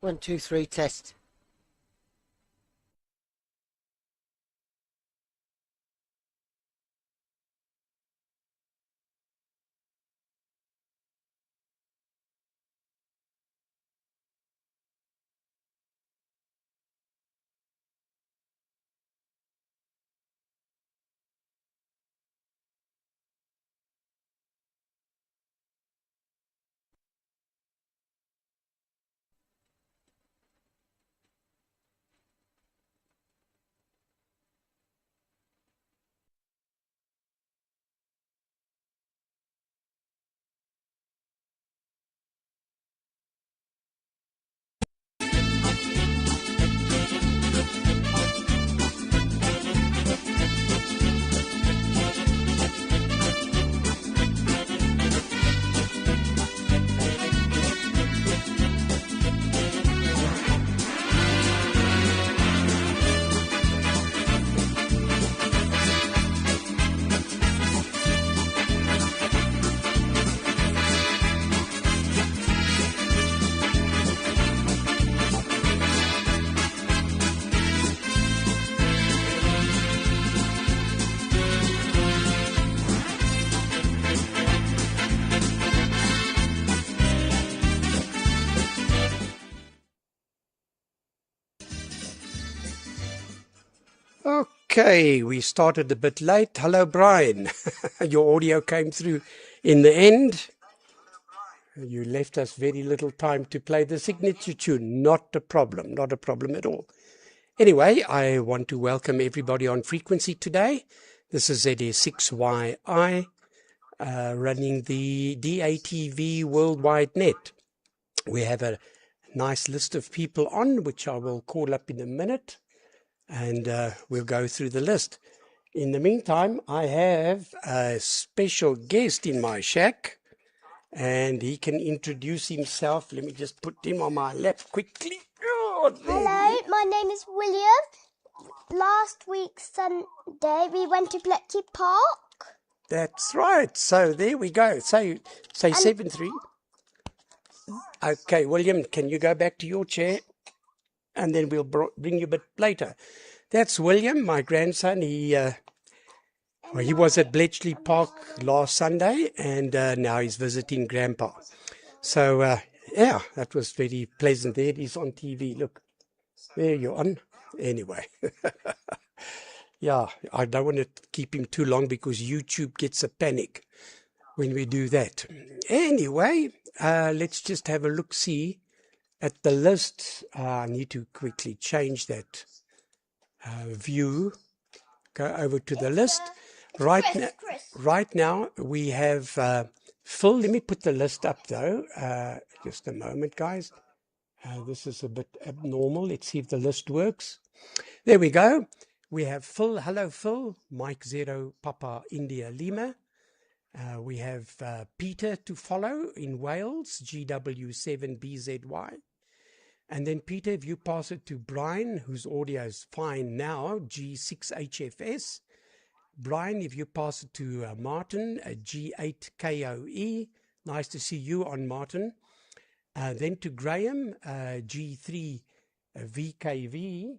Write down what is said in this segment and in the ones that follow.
One, two, three, test. Okay, we started a bit late. Hello, Brian. Your audio came through in the end. You left us very little time to play the signature tune. Not a problem, not a problem at all. Anyway, I want to welcome everybody on frequency today. This is ZS6YI running the DATV Worldwide Net. We have a nice list of people on, which I will call up in a minute. And we'll go through the list. In the meantime, I have a special guest in my shack, and he can introduce himself. Let me just put him on my lap quickly. Oh, hello, my name is William. Last week Sunday we went to Bletchley Park. That's right. So there we go. Say 7-3. Okay, William, can you go back to your chair? And then we'll bring you a bit later. That's William, my grandson. He was at Bletchley Park last Sunday, and now he's visiting Grandpa. So, yeah, that was very pleasant. There he's on TV. Look, there you're on. Anyway, yeah, I don't want to keep him too long because YouTube gets a panic when we do that. Anyway, let's just have a look-see at the list. I need to quickly change that view. Go over to the list. Right now we have Phil. Let me put the list up though. Just a moment, guys. This is a bit abnormal. Let's see if the list works. There we go. We have Phil. Hello, Phil. Mike Zero Papa India Lima. We have Peter to follow in Wales, GW7BZY. And then, Peter, if you pass it to Brian, whose audio is fine now, G6HFS. Brian, if you pass it to Martin, G8KOE. Nice to see you on, Martin. Then to Graham, G3VKV.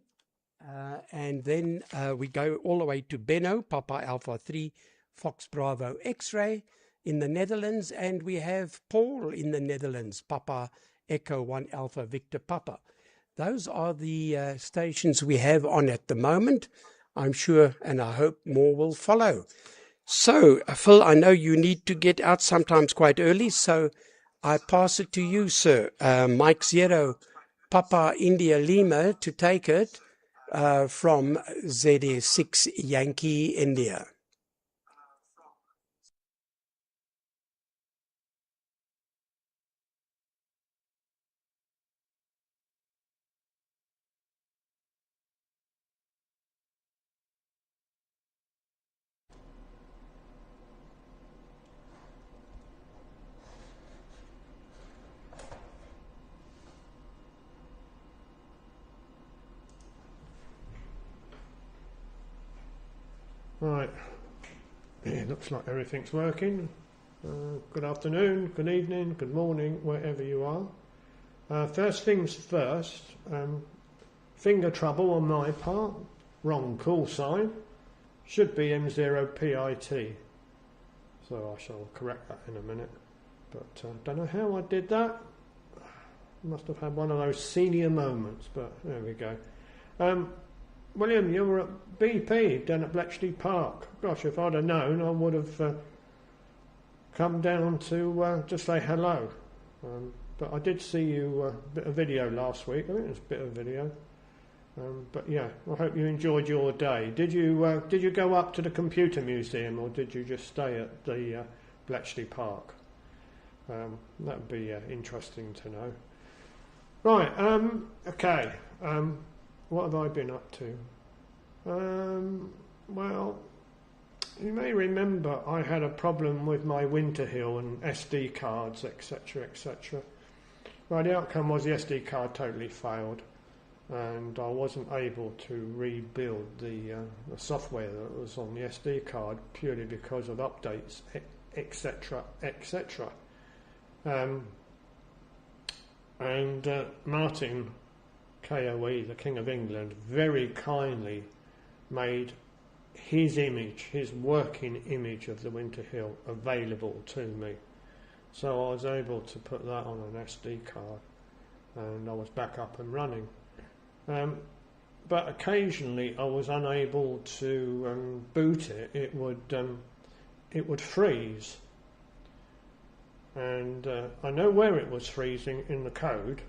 And then we go all the way to Benno, Papa Alpha 3, Fox Bravo X-Ray in the Netherlands. And we have Paul in the Netherlands, Papa Echo 1 Alpha Victor Papa. Those are the stations we have on at the moment. I'm sure and I hope more will follow. So, Phil, I know you need to get out sometimes quite early, so I pass it to you, sir. Mike Zero Papa India Lima to take it from ZS6 Yankee India. Right, yeah, looks like everything's working. Good afternoon, good evening, good morning, wherever you are. First things first, finger trouble on my part, wrong call sign, should be M0PIT. So I shall correct that in a minute. But don't know how I did that. Must have had one of those senior moments, but there we go. William, you were at BP down at Bletchley Park. Gosh, if I'd have known, I would have come down to say hello. But I did see you a bit of video last week. I think it was a bit of video. But yeah, I hope you enjoyed your day. Did you go up to the computer museum, or did you just stay at the Bletchley Park? That would be interesting to know. Right. Okay. What have I been up to? Well, you may remember I had a problem with my Winterhill and SD cards, etc., etc. Well, the outcome was the SD card totally failed, and I wasn't able to rebuild the software that was on the SD card purely because of updates, etc., etc. And Martin KOE, the King of England, very kindly made his image, his working image of the Winterhill available to me. So I was able to put that on an SD card, and I was back up and running. But occasionally I was unable to boot it. It would freeze, and I know where it was freezing in the code.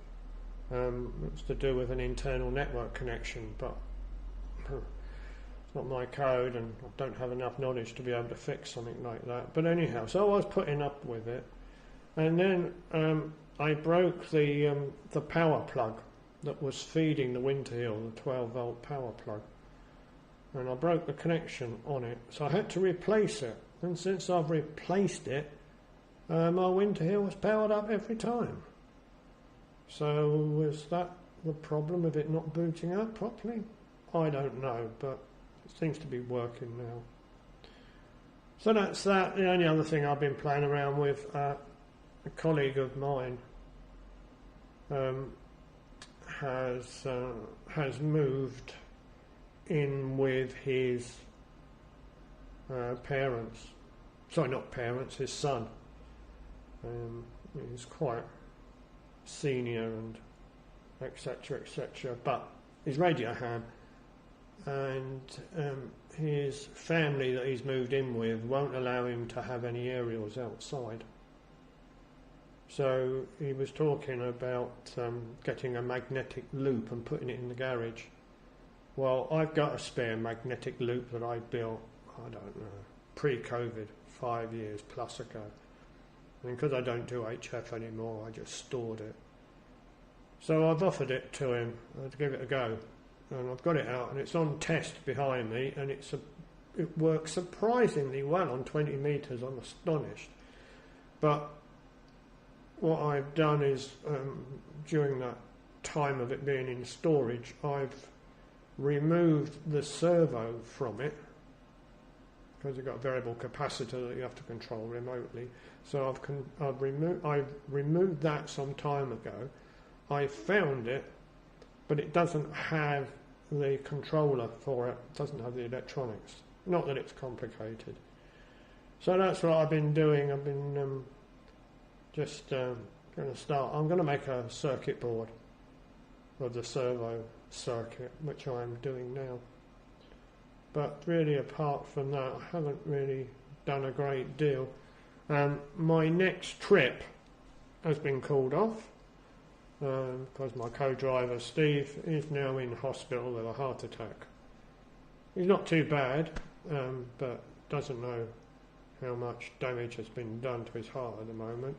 It's to do with an internal network connection, but it's not my code, and I don't have enough knowledge to be able to fix something like that. But anyhow, so I was putting up with it, and then I broke the power plug that was feeding the Winterhill, the 12-volt power plug, and I broke the connection on it, so I had to replace it. And since I've replaced it, my Winterhill was powered up every time. So was that the problem of it not booting up properly? I don't know, but it seems to be working now. So that's that. The only other thing I've been playing around with, a colleague of mine has moved in with his parents. Sorry, not parents, his son. He's quite senior and etc., etc., but he's radio ham, and his family that he's moved in with won't allow him to have any aerials outside. So he was talking about getting a magnetic loop and putting it in the garage. Well, I've got a spare magnetic loop that I built, I don't know, pre-COVID, 5 years plus ago. And because I don't do HF anymore, I just stored it. So I've offered it to him to give it a go, and I've got it out, and it's on test behind me, and it works surprisingly well on 20 metres. I'm astonished. But what I've done is, during that time of it being in storage, I've removed the servo from it, because you've got a variable capacitor that you have to control remotely. So I've removed that some time ago. I found it, but it doesn't have the controller for it. It doesn't have the electronics. Not that it's complicated. So that's what I've been doing. I've been just going to start. I'm going to make a circuit board of the servo circuit, which I'm doing now. But really, apart from that, I haven't really done a great deal. My next trip has been called off because my co-driver Steve is now in hospital with a heart attack. He's not too bad, but doesn't know how much damage has been done to his heart at the moment.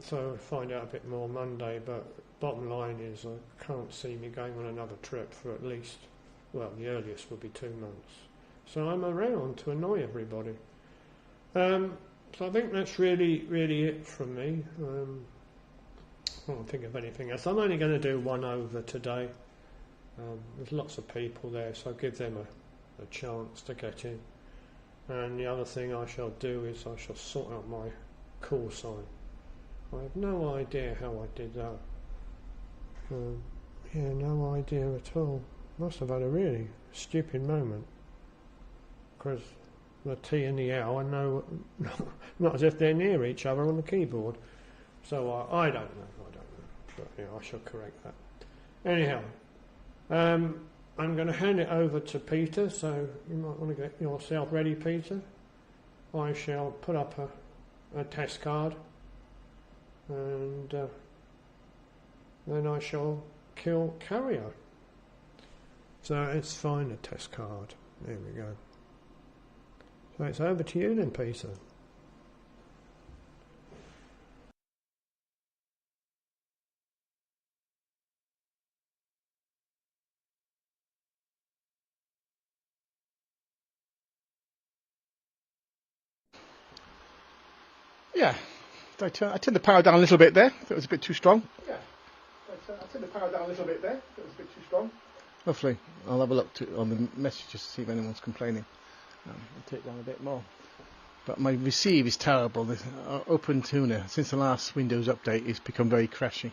So I'll find out a bit more Monday, but bottom line is I can't see me going on another trip for at least, well, the earliest will be 2 months. So I'm around to annoy everybody. So I think that's really it from me. I can't think of anything else. I'm only going to do one over today. There's lots of people there, so I'll give them a chance to get in. And the other thing I shall do is I shall sort out my call sign. I have no idea how I did that. Yeah, no idea at all. Must have had a really stupid moment. Because the T and the L, I know, not as if they're near each other on the keyboard. So I don't know. But yeah, I shall correct that. Anyhow, I'm going to hand it over to Peter, so you might want to get yourself ready, Peter. I shall put up a test card, and then I shall kill carrier. So let's find a test card. There we go. So it's over to you then, Peter. Yeah, I turned the power down a little bit there. That was a bit too strong. Yeah, I turned the power down a little bit there. That was a bit too strong. Hopefully, I'll have a look on the messages to see if anyone's complaining. I'll take it down a bit more. But my receive is terrible. The Open Tuner, since the last Windows update, has become very crashy,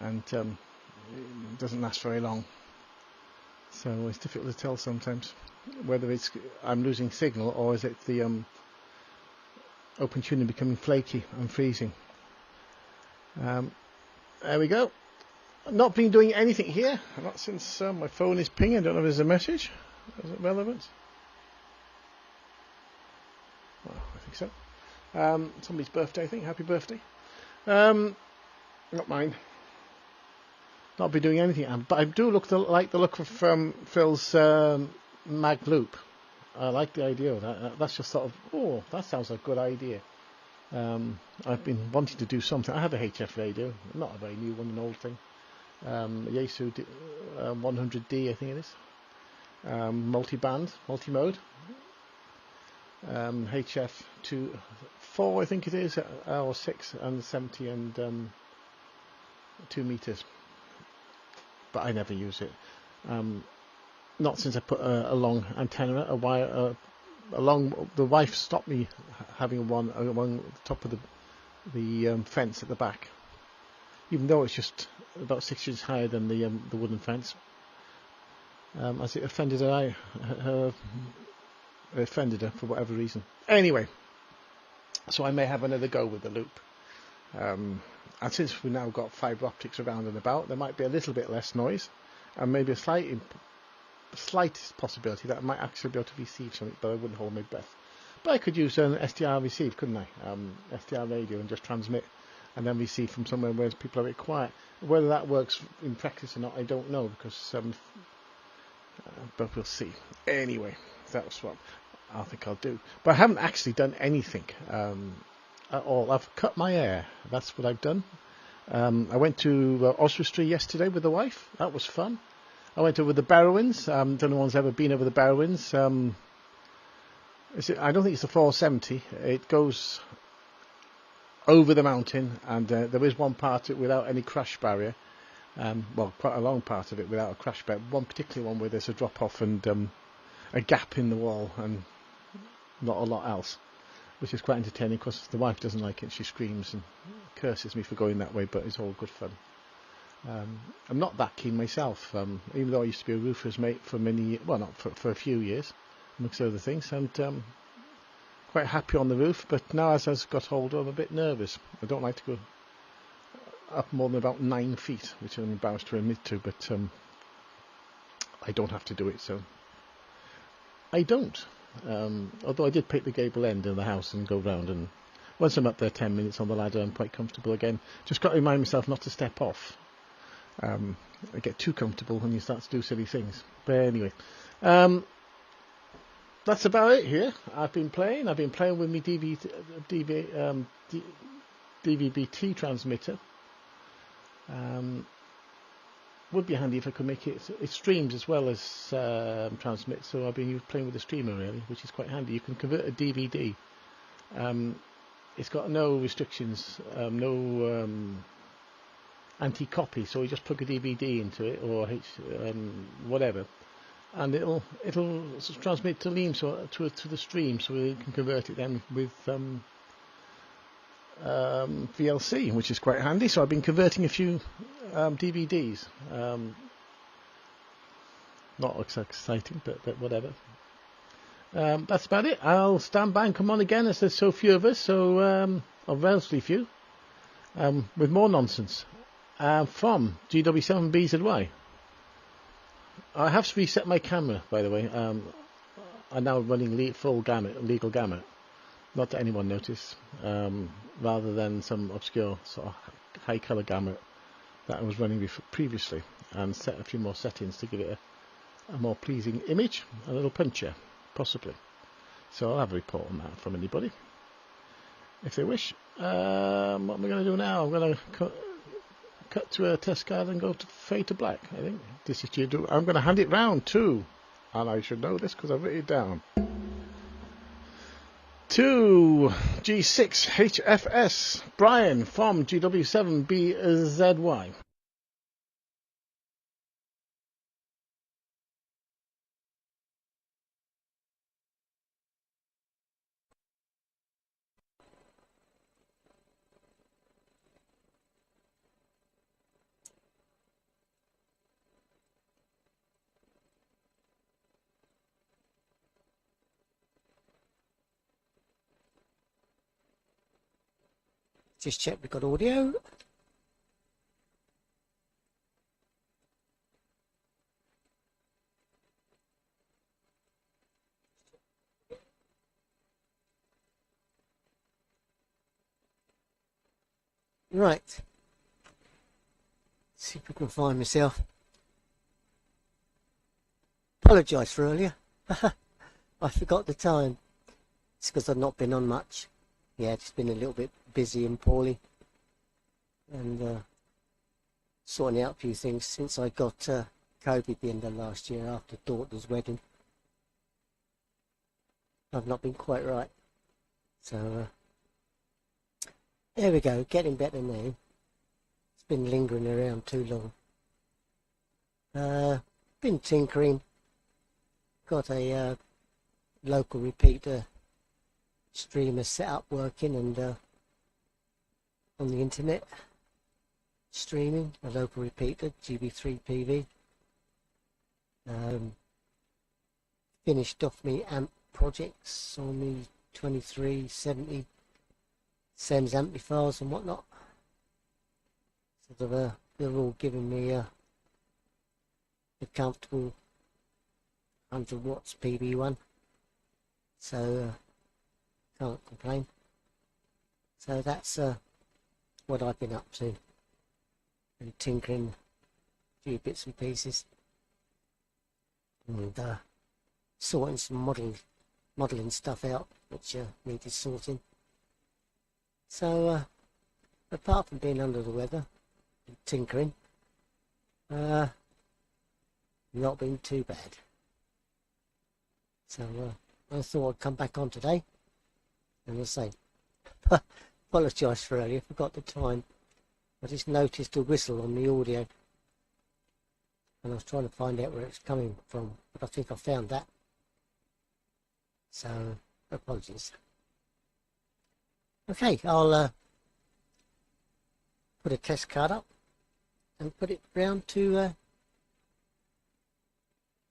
and it doesn't last very long. So it's difficult to tell sometimes whether it's I'm losing signal or is it the Open Tuner becoming flaky and freezing. There we go. I've not been doing anything here, not since my phone is pinging. I don't know if there's a message. Is it relevant? Well, I think so. Somebody's birthday, I think. Happy birthday. Not mine. Not been doing anything, but I do like the look of Phil's mag loop. I like the idea of that. That's just sort of, that sounds like a good idea. I've been wanting to do something. I have a HF radio, not a very new one, an old thing. Yaesu 100D, I think it is. Multi-band, multi-mode. HF 4, I think it is, or 6 and 70 and 2 meters. But I never use it. Not since I put a long antenna, a wire, the wife stopped me having one along the top of the fence at the back, even though it's just about 6 inches higher than the wooden fence. As it offended her, it offended her for whatever reason. Anyway, so I may have another go with the loop. And since we've now got fibre optics around and about, there might be a little bit less noise, and maybe a slightest possibility that I might actually be able to receive something, but I wouldn't hold my breath. But I could use an SDR receive, couldn't I? SDR radio, and just transmit and then receive from somewhere where people are a bit quiet. Whether that works in practice or not, I don't know, because but we'll see. Anyway, that's what I think I'll do. But I haven't actually done anything at all. I've cut my hair. That's what I've done. I went to Oswestry yesterday with the wife. That was fun. I went over the Barrowins. Don't know if anyone's ever been over the Barrowins. I don't think it's the 470. It goes over the mountain, and there is one part of it without any crash barrier. Well, quite a long part of it without a crash barrier. One particular one where there's a drop off and a gap in the wall, and not a lot else, which is quite entertaining because the wife doesn't like it. She screams and curses me for going that way, but it's all good fun. I'm not that keen myself, even though I used to be a roofer's mate for for a few years, amongst other things, and quite happy on the roof. But now, as I've got older, I'm a bit nervous. I don't like to go up more than about 9 feet, which I'm embarrassed to admit to, but I don't have to do it, so I don't. Although I did pick the gable end of the house and go round, and once I'm up there 10 minutes on the ladder, I'm quite comfortable again. Just got to remind myself not to step off. I get too comfortable when you start to do silly things. But anyway, that's about it here. I've been playing with my DVB-T transmitter. Would be handy if I could make it streams as well as transmit, so I've been playing with the streamer really, which is quite handy. You can convert a DVD. It's got no restrictions, no anti-copy, so you just plug a DVD into it or whatever, and it'll transmit to Liam, so to the stream, so you can convert it then with VLC, which is quite handy. So I've been converting a few DVDs. Not exciting, but whatever. That's about it. I'll stand by and come on again, as there's so few of us, so or relatively few, with more nonsense from GW7BZY. I have reset my camera, by the way. I'm now running full gamut, legal gamut. Not that anyone noticed, rather than some obscure sort of high colour gamut that I was running previously, and set a few more settings to give it a more pleasing image, a little punchier, possibly. So I'll have a report on that from anybody, if they wish. What am I going to do now? I'm going to cut to a test card and go to fade to black. I think this is I'm going to hand it round to, and I should know this because I've written it down, to G6HFS Brian from GW7BZY. Just check we've got audio. Right. See if we can find myself. Apologise for earlier. I forgot the time. It's because I've not been on much. Yeah, just been a little bit busy and poorly, and sorting out a few things since I got COVID at the end of last year after daughter's wedding. I've not been quite right, so there we go, getting better now. It's been lingering around too long. Been tinkering, got a local repeater streamer set up working, and on the internet streaming a local repeater GB3PV. Finished off me amp projects on the 2370 SEMS amplifiers and whatnot, so they're all giving me a comfortable 100 watts PV1, so can't complain. So that's what I've been up to, and tinkering a few bits and pieces, and sorting some modelling stuff out which needed sorting. So apart from being under the weather and tinkering, not been too bad. So I thought I'd come back on today, and I'll say, apologise for earlier, forgot the time. I just noticed a whistle on the audio, and I was trying to find out where it's coming from, but I think I found that. So apologies. Okay, I'll put a test card up and put it round to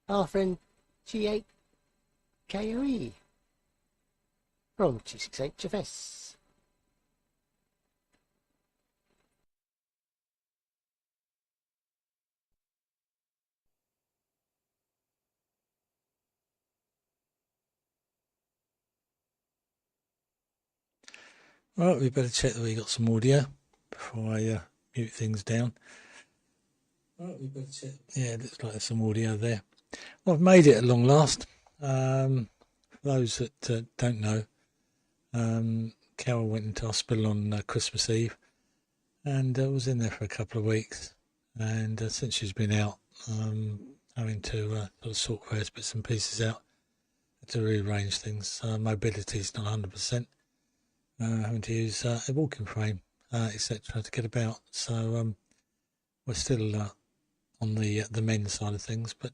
our friend G8 KOE from G6HFS. Right, we better check that we got some audio before I mute things down. Right, we better check. Yeah, it looks like there's some audio there. Well, I've made it at long last. For those that don't know, Carol went into hospital on Christmas Eve, and was in there for a couple of weeks. And since she's been out, having to sort of sort various bits and pieces out, to rearrange things. Mobility's not 100%. Having to use a walking frame, etc. to get about. So we're still on the men's side of things, but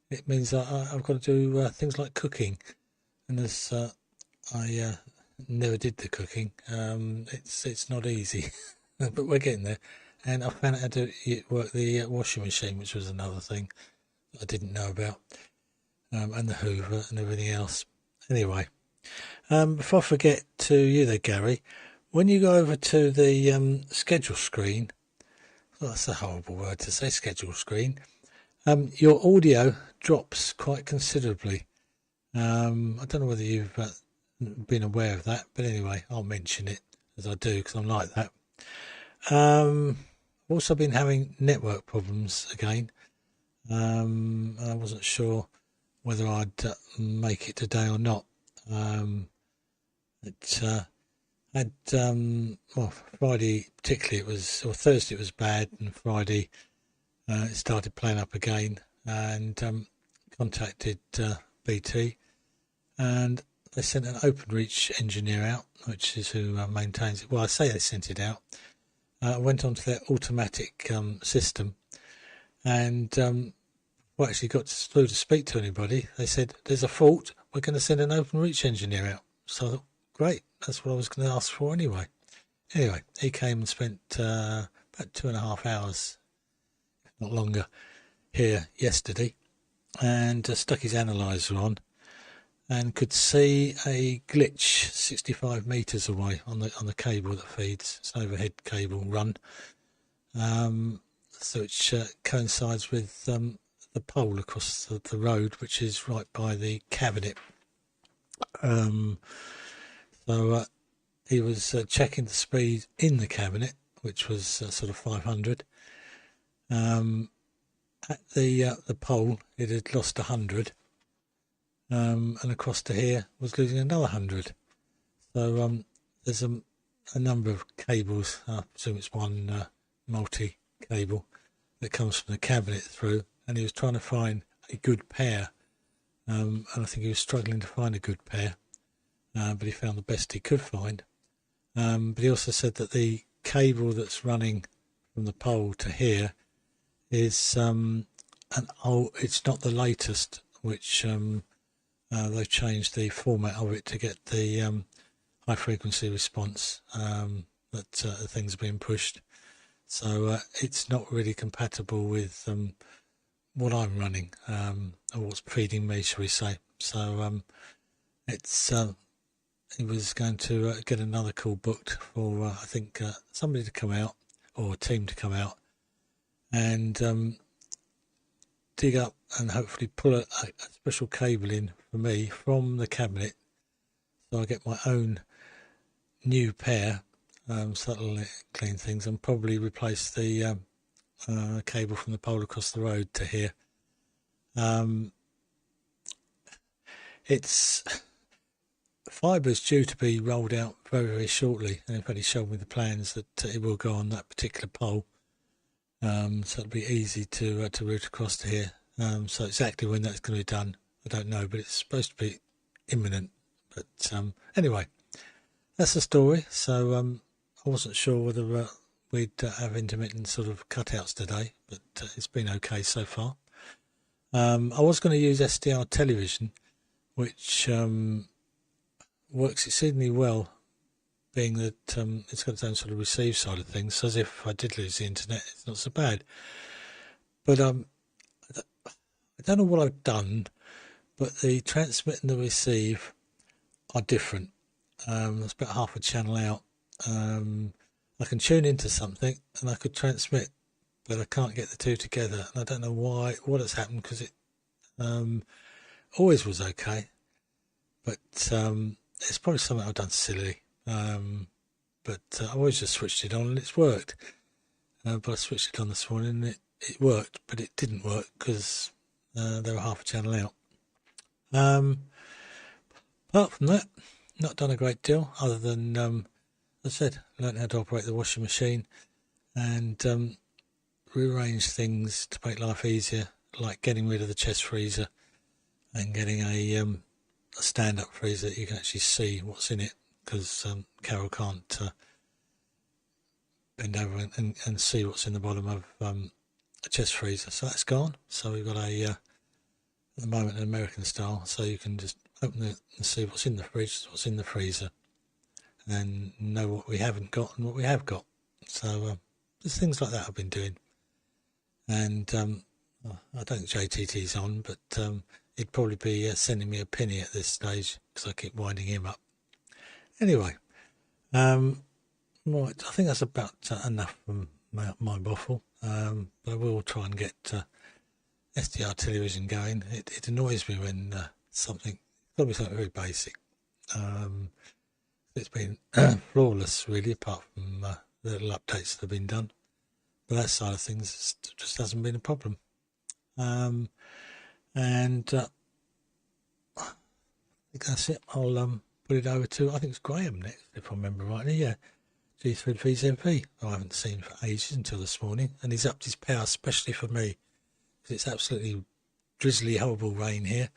it means I've got to do things like cooking. And as I never did the cooking. It's not easy, but we're getting there. And I found out how to work the washing machine, which was another thing that I didn't know about, and the Hoover and everything else. Anyway, before I forget to you there, Gary, when you go over to the schedule screen, well, that's a horrible word to say, schedule screen, your audio drops quite considerably. I don't know whether you've been aware of that, but anyway, I'll mention it as I do because I'm like that. I've also been having network problems again. I wasn't sure whether I'd make it today or not. It had well, Friday particularly it was, or Thursday it was bad, and Friday it started playing up again, and contacted BT, and they sent an OpenReach engineer out, which is who maintains it. Well, I say they sent it out. Went onto their automatic system, and well, actually got through to speak to anybody. They said, there's a fault, we're going to send an OpenReach engineer out. So I thought, great, that's what I was going to ask for anyway. Anyway, he came and spent about 2.5 hours, if not longer, here yesterday, and stuck his analyzer on, and could see a glitch 65 metres away on the cable that feeds. It's an overhead cable run, so it coincides with the pole across the road, which is right by the cabinet. So he was checking the speed in the cabinet, which was sort of 500. At the pole, it had lost 100. And across to here was losing another 100. So there's a number of cables. I presume it's one multi cable that comes from the cabinet through, and he was trying to find a good pair, and I think he was struggling to find a good pair, but he found the best he could find. But he also said that the cable that's running from the pole to here is it's not the latest, which they've changed the format of it to get the high frequency response that things are being pushed. So it's not really compatible with what I'm running, or what's feeding me, shall we say. So it's he was going to get another call booked for I think somebody to come out, or a team to come out and dig up and hopefully pull a special cable in for me from the cabinet, so I get my own new pair, so that'll clean things, and probably replace the cable from the pole across the road to here. It's fiber's due to be rolled out very, very shortly, and in fact he showed me the plans that it will go on that particular pole, so it'll be easy to route across to here. So exactly when that's going to be done, I don't know, but it's supposed to be imminent. But anyway, that's the story. So I wasn't sure whether we'd have intermittent sort of cutouts today, but it's been okay so far. I was going to use SDR television, which works exceedingly well, being that it's got its own sort of receive side of things. So as if I did lose the internet, it's not so bad. But I don't know what I've done, but the transmit and the receive are different. That's about half a channel out. I can tune into something and I could transmit, but I can't get the two together. And I don't know what has happened, because it always was okay. But it's probably something I've done silly. But I always just switched it on and it's worked. But I switched it on this morning and it worked, but it didn't work because they were half a channel out. Apart from that, not done a great deal, other than, as I said, learned how to operate the washing machine and rearrange things to make life easier, like getting rid of the chest freezer and getting a stand-up freezer that you can actually see what's in it, because Carol can't bend over and see what's in the bottom of a chest freezer. So that's gone. So we've got at the moment, an American style, so you can just open it and see what's in the fridge, what's in the freezer. and know what we haven't got and what we have got. So there's things like that I've been doing. And I don't think JTT's on, but he'd probably be sending me a penny at this stage because I keep winding him up. Anyway, right, I think that's about enough from my waffle. But I will try and get SDR television going. It annoys me when something, got to be something very basic. It's been flawless, really, apart from the little updates that have been done. But that side of things just hasn't been a problem. And I think that's it. I'll put it over to, I think it's Graham next, if I remember rightly. Yeah, G3VZV, I haven't seen for ages until this morning. And he's upped his power, especially for me, because it's absolutely drizzly, horrible rain here,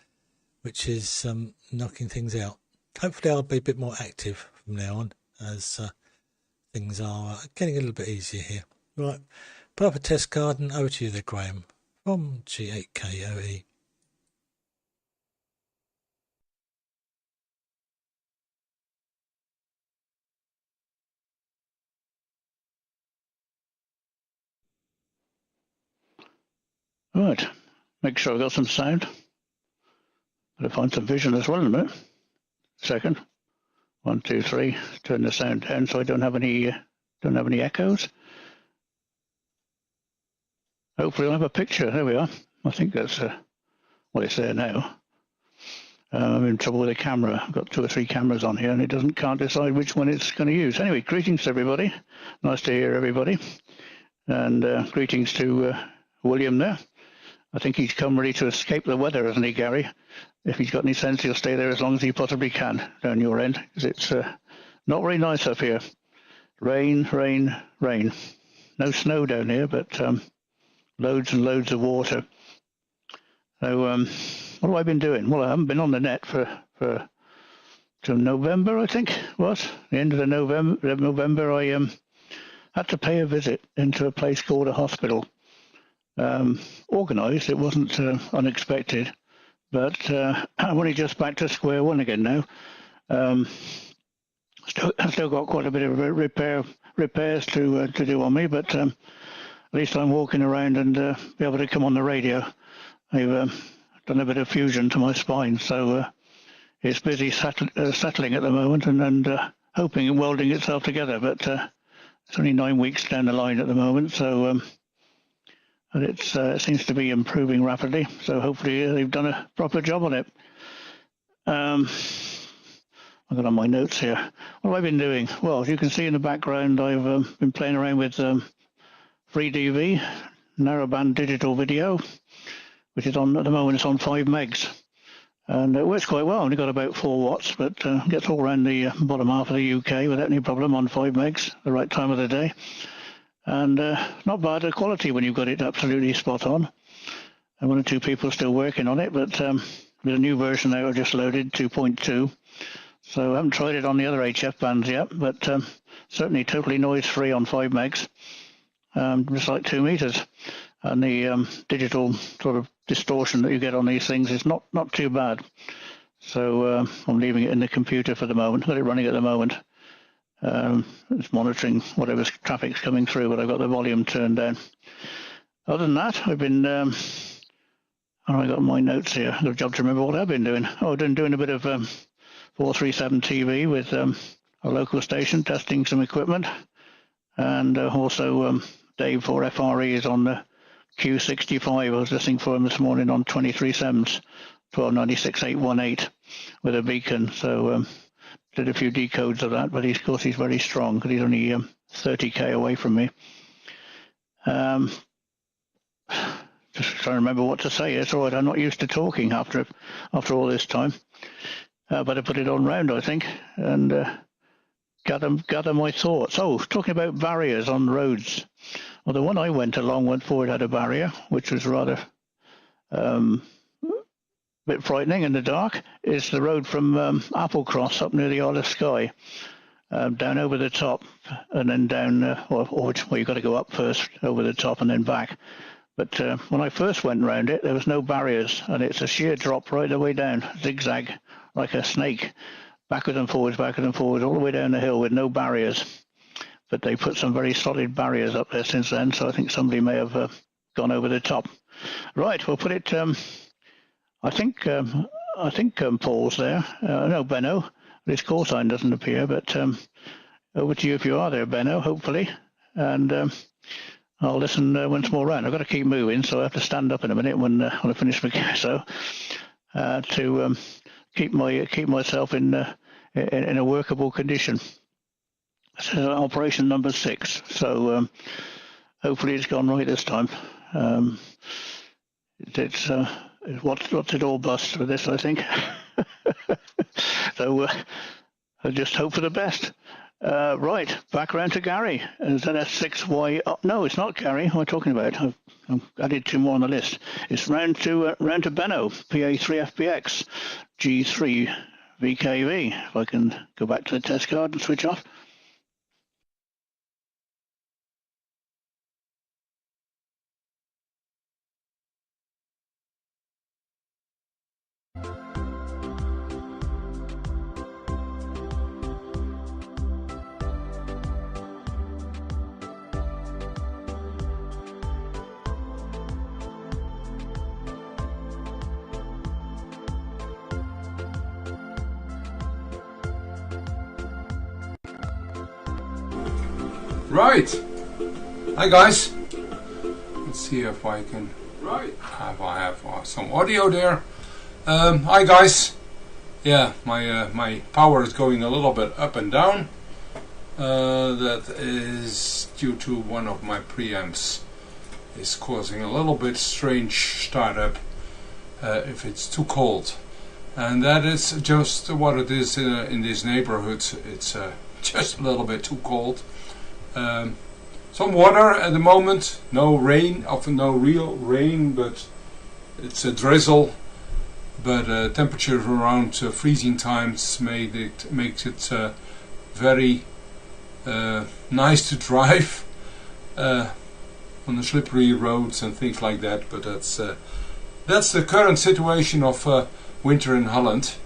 which is knocking things out. Hopefully I'll be a bit more active from now on, as things are getting a little bit easier here. Right, put up a test card and over to you there, Graham, from G8KOE. Right, make sure I've got some sound. Better find some vision as well in a minute. Second. 1, 2, 3. Turn the sound down so I don't have any echoes. Hopefully I'll have a picture. There we are. I think that's well, it's there now. I'm in trouble with the camera. I've got 2 or 3 cameras on here and it can't decide which one it's going to use. Anyway, greetings to everybody. Nice to hear everybody. And greetings to William there. I think he's come ready to escape the weather, hasn't he, Gary? If he's got any sense, he'll stay there as long as he possibly can down your end, because it's not very nice up here. Rain, rain, rain. No snow down here, but loads and loads of water. So what have I been doing? Well, I haven't been on the net till November, I think it was. The end of the November, I had to pay a visit into a place called a hospital. Organised, it wasn't unexpected, but I'm only just back to square one again now. Still got quite a bit of repairs to do on me, but at least I'm walking around and be able to come on the radio. I've done a bit of fusion to my spine, so it's busy settling at the moment and hoping and welding itself together, but it's only 9 weeks down the line at the moment, so and it seems to be improving rapidly, so hopefully they've done a proper job on it. I've got on my notes here. What have I been doing? Well, as you can see in the background, I've been playing around with FreeDV, narrowband digital video, which is on, at the moment, it's on 5 megs. And it works quite well. Only got about 4 watts, but gets all around the bottom half of the UK without any problem on 5 megs, the right time of the day. And not bad at quality when you've got it absolutely spot on. And 1 or 2 people are still working on it, but there's a new version now I've just loaded, 2.2. So I haven't tried it on the other HF bands yet, but certainly totally noise-free on 5 megs, just like 2 meters. And the digital sort of distortion that you get on these things is not too bad. So I'm leaving it in the computer for the moment. I've got it running at the moment. It's monitoring whatever traffic's coming through, but I've got the volume turned down. Other than that, I've been, I got my notes here. I've got a job to remember what I've been doing. Oh, I've been doing a bit of 437 TV with a local station, testing some equipment. And also Dave for FRE is on the Q65. I was listening for him this morning on 23/7s, 1296.818 with a beacon. So did a few decodes of that, but of course he's very strong because he's only 30k away from me. Just trying to remember what to say. It's all right. I'm not used to talking after all this time. But I put it on round, I think, and gather my thoughts. Oh, talking about barriers on roads. Well, the one I went along went forward had a barrier, which was rather bit frightening in the dark. Is the road from Applecross up near the Isle of Skye, down over the top, and then down, or you've got to go up first over the top and then back. But when I first went round it, there was no barriers, and it's a sheer drop right the way down, zigzag, like a snake. backwards and forwards, all the way down the hill with no barriers. But they put some very solid barriers up there since then, so I think somebody may have gone over the top. Right, we'll put it. I think Paul's there. No, Benno. His call sign doesn't appear, but over to you if you are there, Benno. Hopefully, and I'll listen once more round. I've got to keep moving, so I have to stand up in a minute when I finish my so to keep myself in a workable condition. So operation number 6. So hopefully it's gone right this time. It's what's it all bust with this, I think. So I just hope for the best. Right, back around to Gary. ZS6Y. Oh, no, it's not Gary. What am I talking about? I've added 2 more on the list. It's round to Benno. PA3FBX G3 VKV. If I can go back to the test card and switch off. Right. Hi guys. Let's see if I can. Right. I have some audio there. Hi guys. Yeah, my power is going a little bit up and down. That is due to one of my preamps is causing a little bit strange startup if it's too cold, and that is just what it is in these neighborhoods. It's just a little bit too cold. Some water at the moment, no rain, often no real rain, but it's a drizzle. But temperatures around freezing times makes it very nice to drive on the slippery roads and things like that. But that's the current situation of winter in Holland.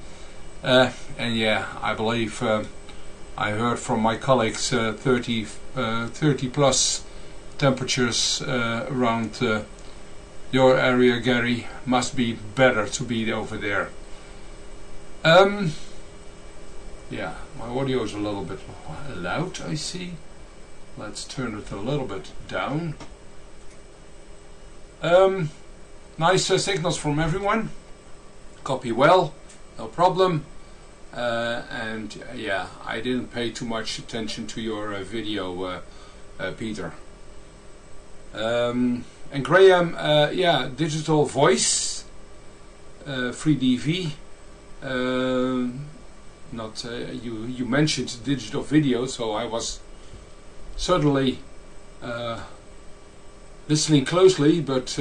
And yeah, I believe I heard from my colleagues 30 plus temperatures around your area, Gary. Must be better to be over there. Yeah, my audio is a little bit loud, I see. Let's turn it a little bit down. Nice signals from everyone. Copy well, no problem. And yeah, I didn't pay too much attention to your video, Peter. And Graham, yeah, digital voice, 3DV. Not you mentioned digital video, so I was certainly listening closely, but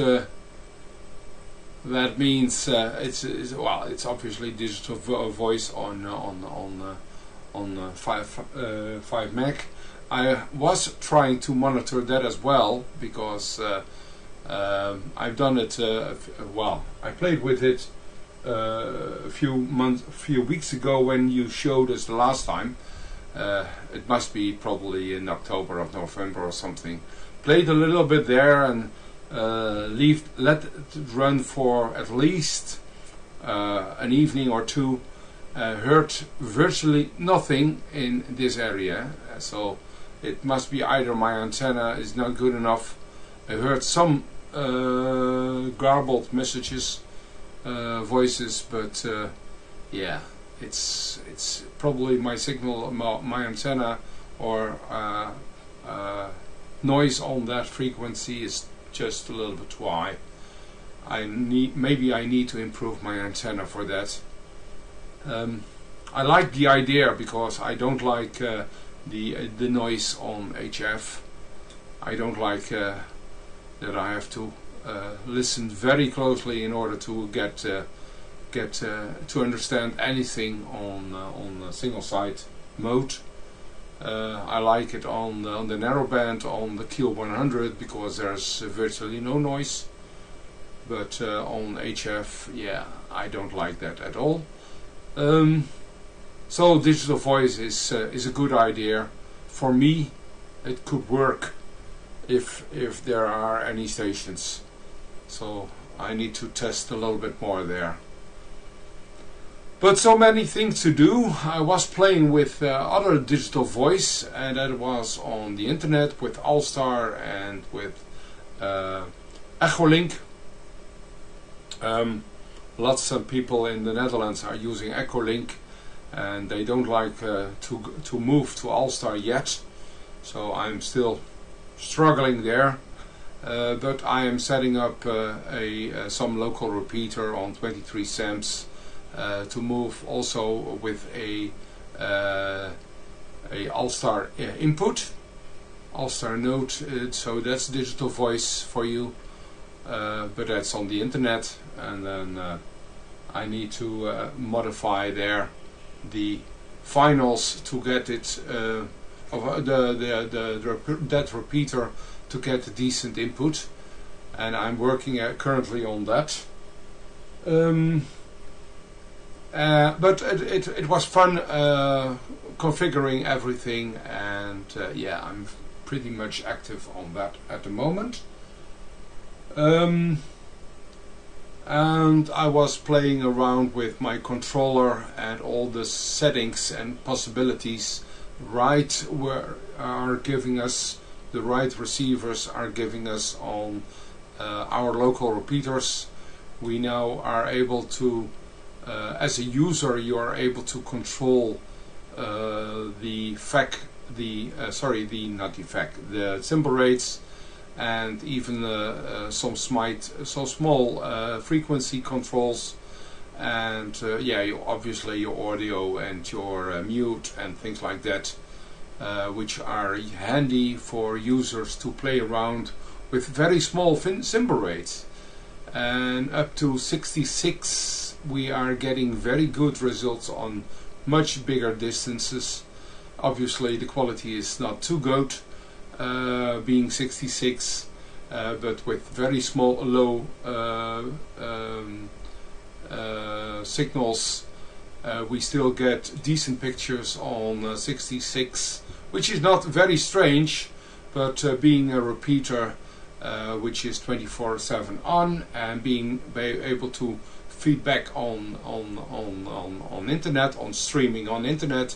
that means it's obviously digital voice on 5 meg. I was trying to monitor that as well because I've done it. Well, I played with it a few weeks ago when you showed us the last time. It must be probably in October or November or something. Played a little bit there and let it run for at least an evening or two. Heard virtually nothing in this area, so it must be either my antenna is not good enough. I heard some garbled messages, voices, but yeah, it's probably my signal, my antenna, or noise on that frequency is just a little bit too high. Maybe I need to improve my antenna for that. I like the idea because I don't like the noise on HF. I don't like that I have to listen very closely in order to get to understand anything on single site mode. I like it on the narrowband on the QO-100 because there's virtually no noise. But on HF, yeah, I don't like that at all. So digital voice is a good idea. For me, it could work if there are any stations. So I need to test a little bit more there. But so many things to do. I was playing with other digital voice, and that was on the internet with Allstar and with Echolink. Lots of people in the Netherlands are using Echolink, and they don't like to move to Allstar yet. So I'm still struggling there. But I am setting up some local repeater on 23 SAMs to move also with a Allstar input, Allstar node. So that's digital voice for you, but that's on the internet, and then I need to modify there the finals to get it of that repeater to get a decent input, and I'm working currently on that. But it was fun configuring everything, and yeah, I'm pretty much active on that at the moment. And I was playing around with my controller and all the settings and possibilities are giving us the right receivers are giving us on our local repeaters. We now are able to, as a user, you are able to control the symbol rates, and even some small frequency controls, and obviously your audio and your mute and things like that, which are handy for users to play around with very small symbol rates. And up to 66 we are getting very good results on much bigger distances. Obviously the quality is not too good, being 66, but with very small low signals we still get decent pictures on 66, which is not very strange, but being a repeater which is 24/7 on, and being able to feedback on internet, on streaming on internet,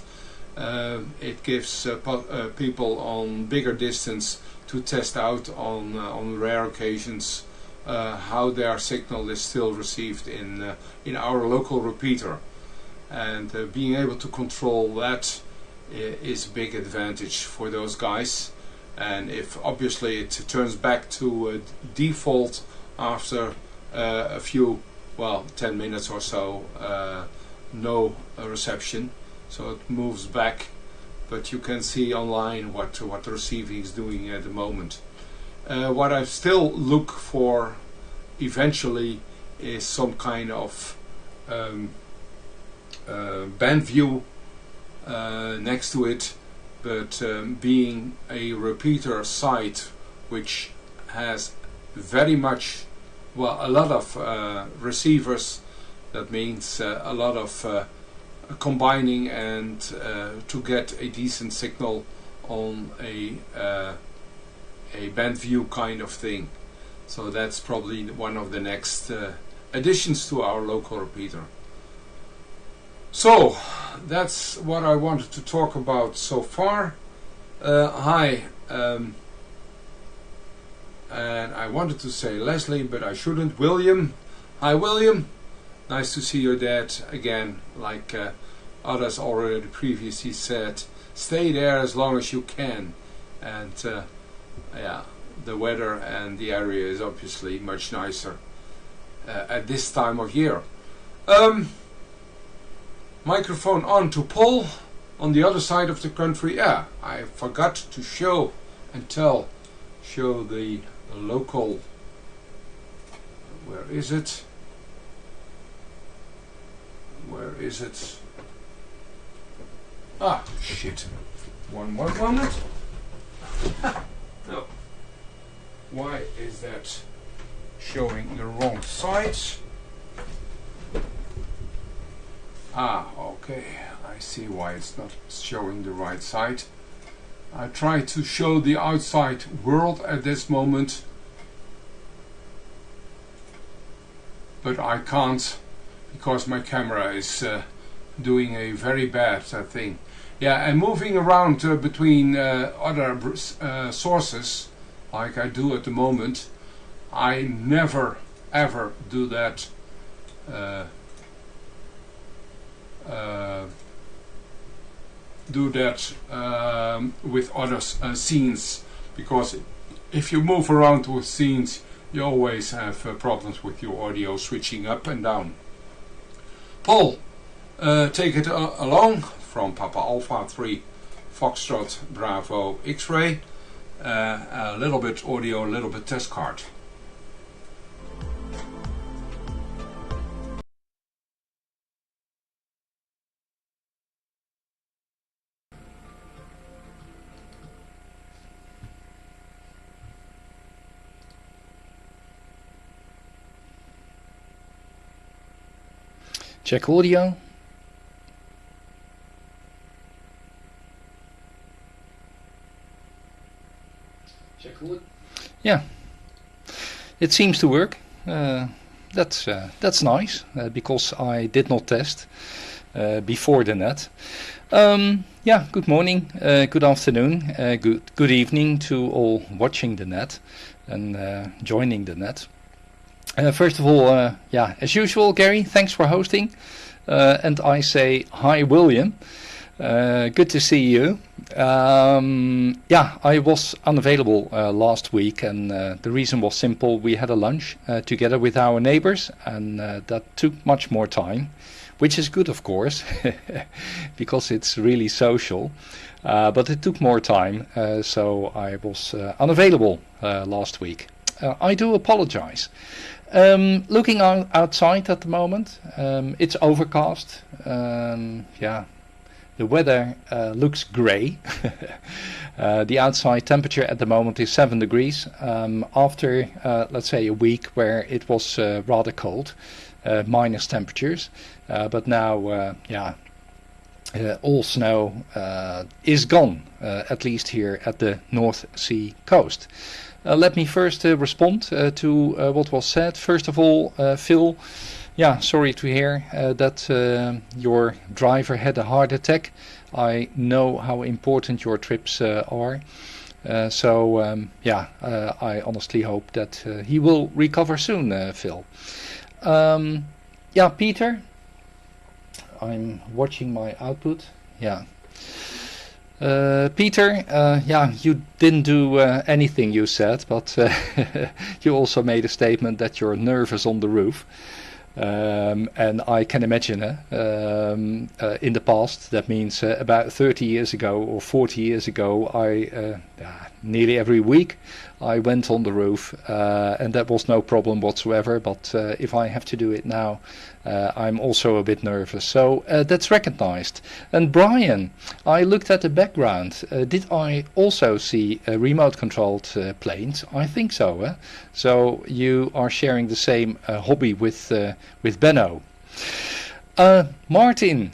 it gives people on bigger distance to test out on rare occasions how their signal is still received in our local repeater, and being able to control that is a big advantage for those guys. And if obviously it turns back to default after a few, 10 minutes or so, no reception, so it moves back, but you can see online what the receiving is doing at the moment. What I still look for eventually is some kind of band view next to it, but being a repeater site which has very much, a lot of receivers, that means a lot of combining and to get a decent signal on a band view kind of thing. So that's probably one of the next additions to our local repeater. So that's what I wanted to talk about so far. Hi, and I wanted to say Leslie, but I shouldn't. William. Hi William, nice to see your dad again. Like others already previously said, stay there as long as you can. And yeah, the weather and the area is obviously much nicer at this time of year. Microphone on to Paul on the other side of the country. Yeah, I forgot to show the local. Where is it? Where is it? Ah, shit. One more moment. No. Why is that showing the wrong side? Ah, okay. I I see why it's not showing the right side. I try to show the outside world at this moment, but I can't because my camera is doing a very bad thing. Yeah, and moving around between other sources, like I do at the moment, I never ever do that with other scenes, because if you move around with scenes you always have problems with your audio switching up and down. Paul, take it along from Papa Alpha 3 Foxtrot Bravo X-Ray. A little bit audio, a little bit test card. Check audio. Check audio. Yeah, it seems to work. That's nice because I did not test before the net. Yeah, good morning, good afternoon, good evening to all watching the net and joining the net. First of all, yeah, as usual, Gary, thanks for hosting. And I say hi, William. Good to see you. Yeah, I was unavailable last week, and the reason was simple. We had a lunch together with our neighbors, and that took much more time, which is good, of course, because it's really social. But it took more time, so I was unavailable last week. I do apologize. Looking outside at the moment, it's overcast. Yeah, the weather looks grey. The outside temperature at the moment is 7 degrees. After, let's say, a week where it was rather cold, minus temperatures. But now, yeah, all snow is gone, at least here at the North Sea coast. Let me first respond to what was said. First of all, Phil, yeah, sorry to hear that your driver had a heart attack. I know how important your trips are. So, yeah, I honestly hope that he will recover soon, Phil. Yeah, Peter, I'm watching my output. Yeah. Peter, yeah, you didn't do anything, you said, but you also made a statement that you're nervous on the roof. And I can imagine in the past, that means about 30 years ago or 40 years ago, nearly every week I went on the roof, and that was no problem whatsoever. But if I have to do it now, I'm also a bit nervous. So that's recognized. And Brian, I looked at the background. Did I also see remote controlled planes? I think so. So you are sharing the same hobby with Benno. Martin,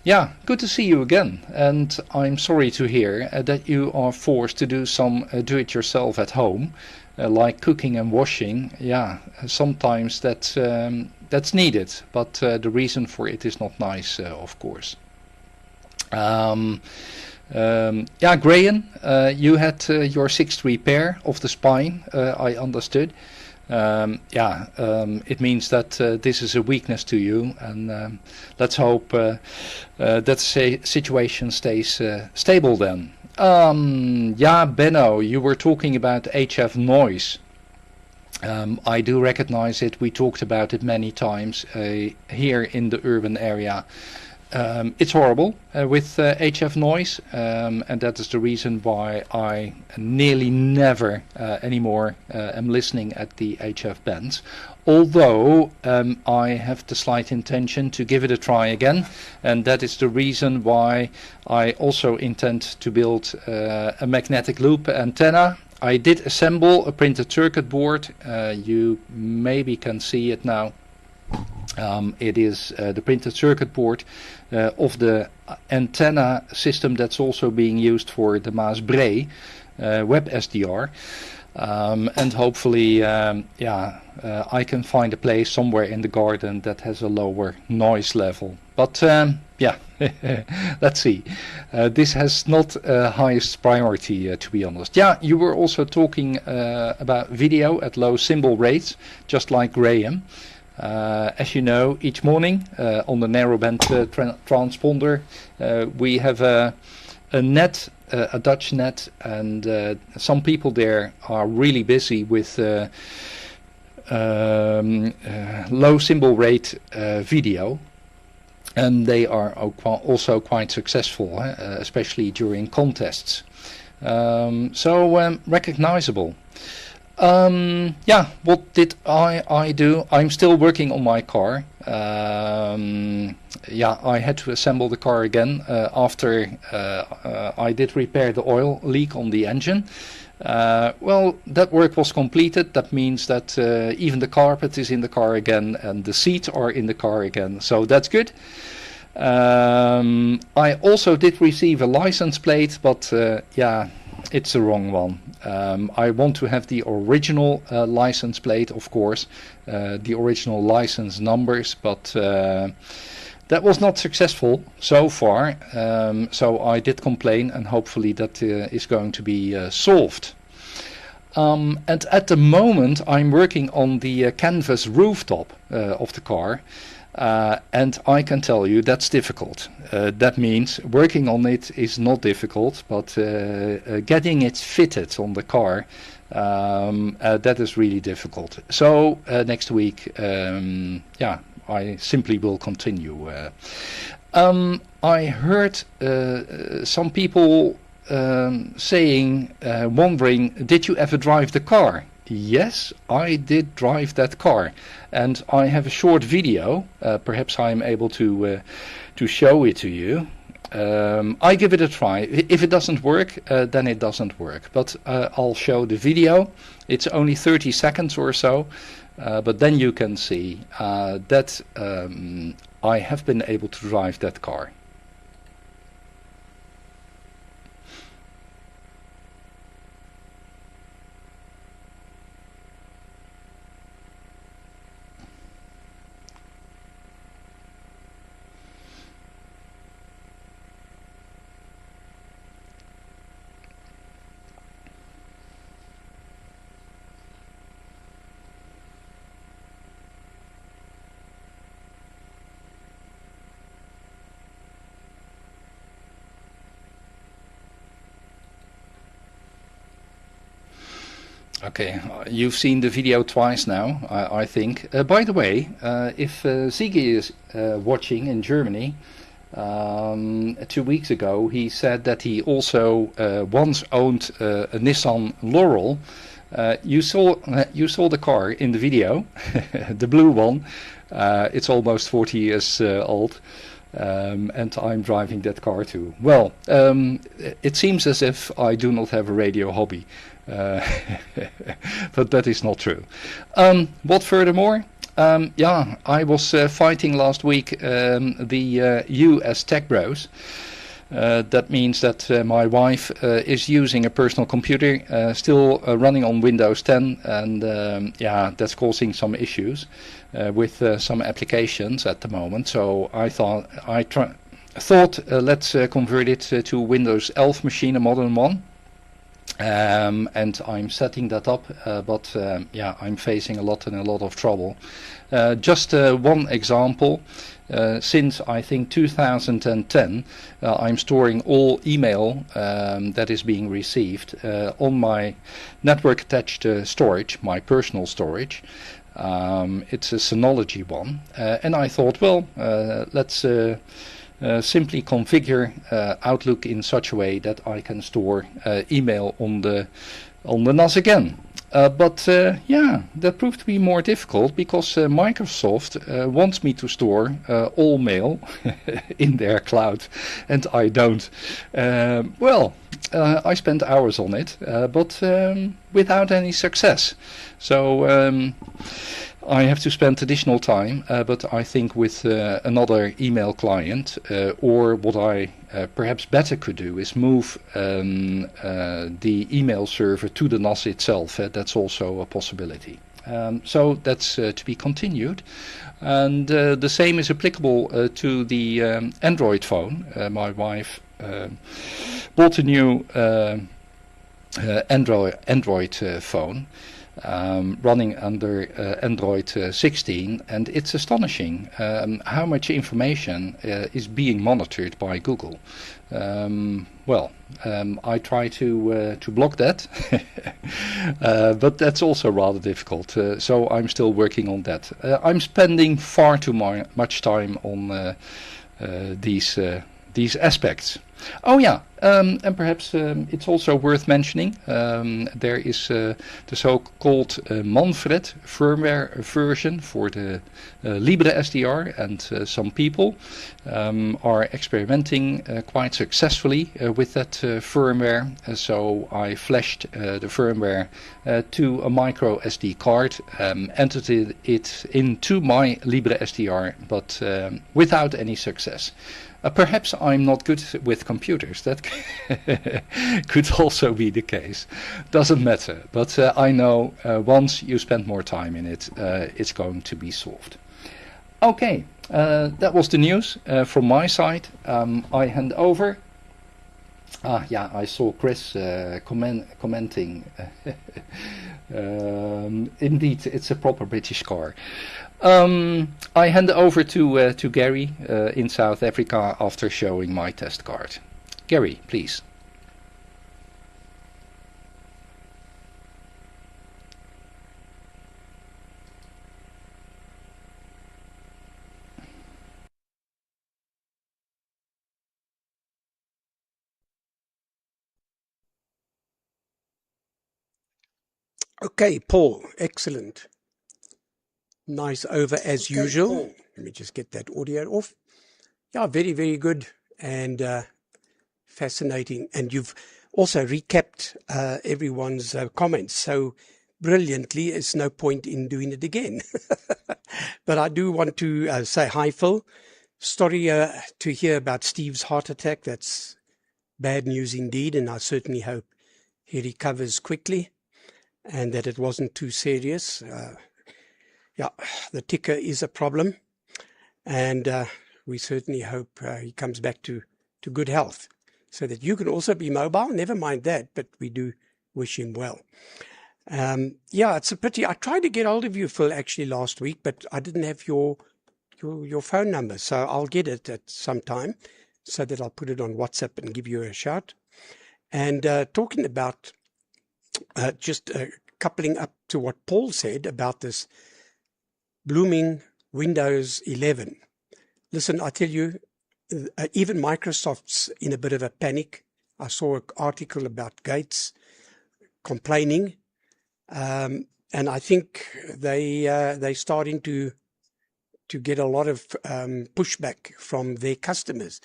yeah, good to see you again, and I'm sorry to hear that you are forced to do some do-it-yourself at home, like cooking and washing. Yeah, sometimes that's needed, but the reason for it is not nice, of course. Yeah, Graham, you had your 6th repair of the spine, I understood. Yeah, it means that this is a weakness to you, and let's hope that the situation stays stable then. Yeah, Benno, you were talking about HF noise. I do recognize it. We talked about it many times here in the urban area. It's horrible with HF noise, and that is the reason why I nearly never anymore am listening at the HF bands. Although I have the slight intention to give it a try again, and that is the reason why I also intend to build a magnetic loop antenna. I did assemble a printed circuit board. You maybe can see it now. It is the printed circuit board of the antenna system that's also being used for the Maas Bree web SDR. And hopefully, I can find a place somewhere in the garden that has a lower noise level. But yeah, let's see. This has not highest priority, to be honest. Yeah, you were also talking about video at low symbol rates, just like Graham. As you know, each morning on the narrowband transponder, we have a net, a Dutch net, and some people there are really busy with low symbol rate video, and they are also quite successful, especially during contests. So recognizable. Yeah, what did I do? I'm still working on my car. Yeah, I had to assemble the car again after I did repair the oil leak on the engine. Well, that work was completed. That means that even the carpet is in the car again and the seats are in the car again. So that's good. I also did receive a license plate, but yeah, it's the wrong one. I want to have the original license plate, of course, the original license numbers, but that was not successful so far. So I did complain, and hopefully that is going to be solved. And at the moment I'm working on the canvas rooftop of the car. And I can tell you that's difficult. That means working on it is not difficult, but getting it fitted on the car, that is really difficult. So next week, yeah, I simply will continue. I heard some people saying, wondering, did you ever drive the car? Yes, I did drive that car, and I have a short video. Perhaps I'm able to show it to you. I give it a try. If it doesn't work, then it doesn't work. But I'll show the video. It's only 30 seconds or so, but then you can see that I have been able to drive that car. Okay, you've seen the video twice now, I think. By the way, if Ziggy is watching in Germany, 2 weeks ago he said that he also once owned a Nissan Laurel. You saw the car in the video, the blue one. It's almost 40 years old. And I'm driving that car too. Well, it seems as if I do not have a radio hobby. But that is not true. What furthermore? Yeah, I was fighting last week the US Tech Bros. That means that my wife is using a personal computer still running on Windows 10, and yeah, that's causing some issues with some applications at the moment. So I thought let's convert it to Windows 11 machine, a modern one. And I'm setting that up, but yeah, I'm facing a lot of trouble. Just one example. Since I think 2010, I'm storing all email that is being received on my network attached storage, my personal storage. It's a Synology one, and I thought, well, let's simply configure Outlook in such a way that I can store email on the NAS again. But yeah, that proved to be more difficult because Microsoft wants me to store all mail in their cloud, and I don't. Well, I spent hours on it, but without any success. So I have to spend additional time, but I think with another email client, or what I perhaps better could do is move the email server to the NAS itself. That's also a possibility. So that's to be continued. And the same is applicable to the Android phone. My wife bought a new Android phone. Running under Android 16, and it's astonishing how much information is being monitored by Google. I try to block that, but that's also rather difficult. So I'm still working on that. I'm spending far too much time on these aspects. Oh yeah, and perhaps it's also worth mentioning there is the so-called Manfred firmware version for the Libre SDR, and some people are experimenting quite successfully with that firmware. So I flashed the firmware to a micro SD card, entered it into my Libre SDR, but without any success. Perhaps I'm not good with computers. That could also be the case. Doesn't matter. But I know once you spend more time in it, it's going to be solved. Okay, that was the news from my side. I hand over. I saw Chris commenting. Indeed, it's a proper British car. I hand over to Gary in South Africa after showing my test card. Gary, please. Okay, Paul, excellent. Nice over as usual. Paul. Let me just get that audio off. Yeah, very, very good and fascinating. And you've also recapped everyone's comments so brilliantly, it's no point in doing it again. But I do want to say hi, Phil. Sorry to hear about Steve's heart attack. That's bad news indeed, and I certainly hope he recovers quickly and that it wasn't too serious. The ticker is a problem, and we certainly hope he comes back to good health so that you can also be mobile. Never mind that, but we do wish him well. It's a pity. I tried to get hold of you, Phil, actually last week, but I didn't have your phone number, so I'll get it at some time so that I'll put it on WhatsApp and give you a shout. And talking about just coupling up to what Paul said about this blooming Windows 11. Listen, I tell you, even Microsoft's in a bit of a panic. I saw an article about Gates complaining, and I think they're starting to get a lot of pushback from their customers.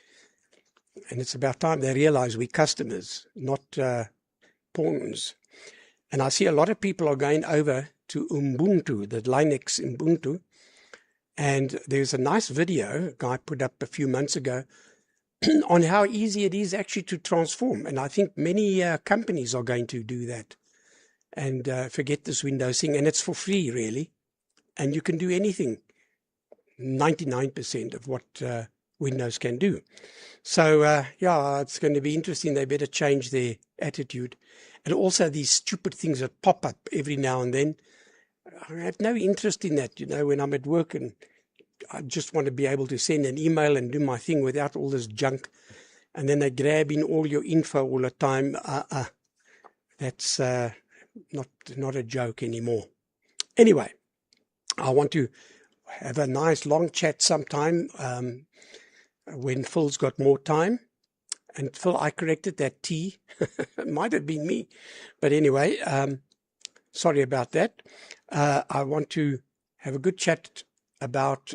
And it's about time they realize we're customers, not pawns. And I see a lot of people are going over to Ubuntu, the Linux Ubuntu. And there's a nice video a guy put up a few months ago on how easy it is actually to transform. And I think many companies are going to do that and forget this Windows thing. And it's for free, really. And you can do anything, 99% of what Windows can do. So, it's going to be interesting. They better change their attitude. And also these stupid things that pop up every now and then. I have no interest in that, when I'm at work and I just want to be able to send an email and do my thing without all this junk. And then they grab in all your info all the time. That's not a joke anymore. Anyway, I want to have a nice long chat sometime when Phil's got more time. And Phil, I corrected that T. It might have been me. But anyway, sorry about that. I want to have a good chat about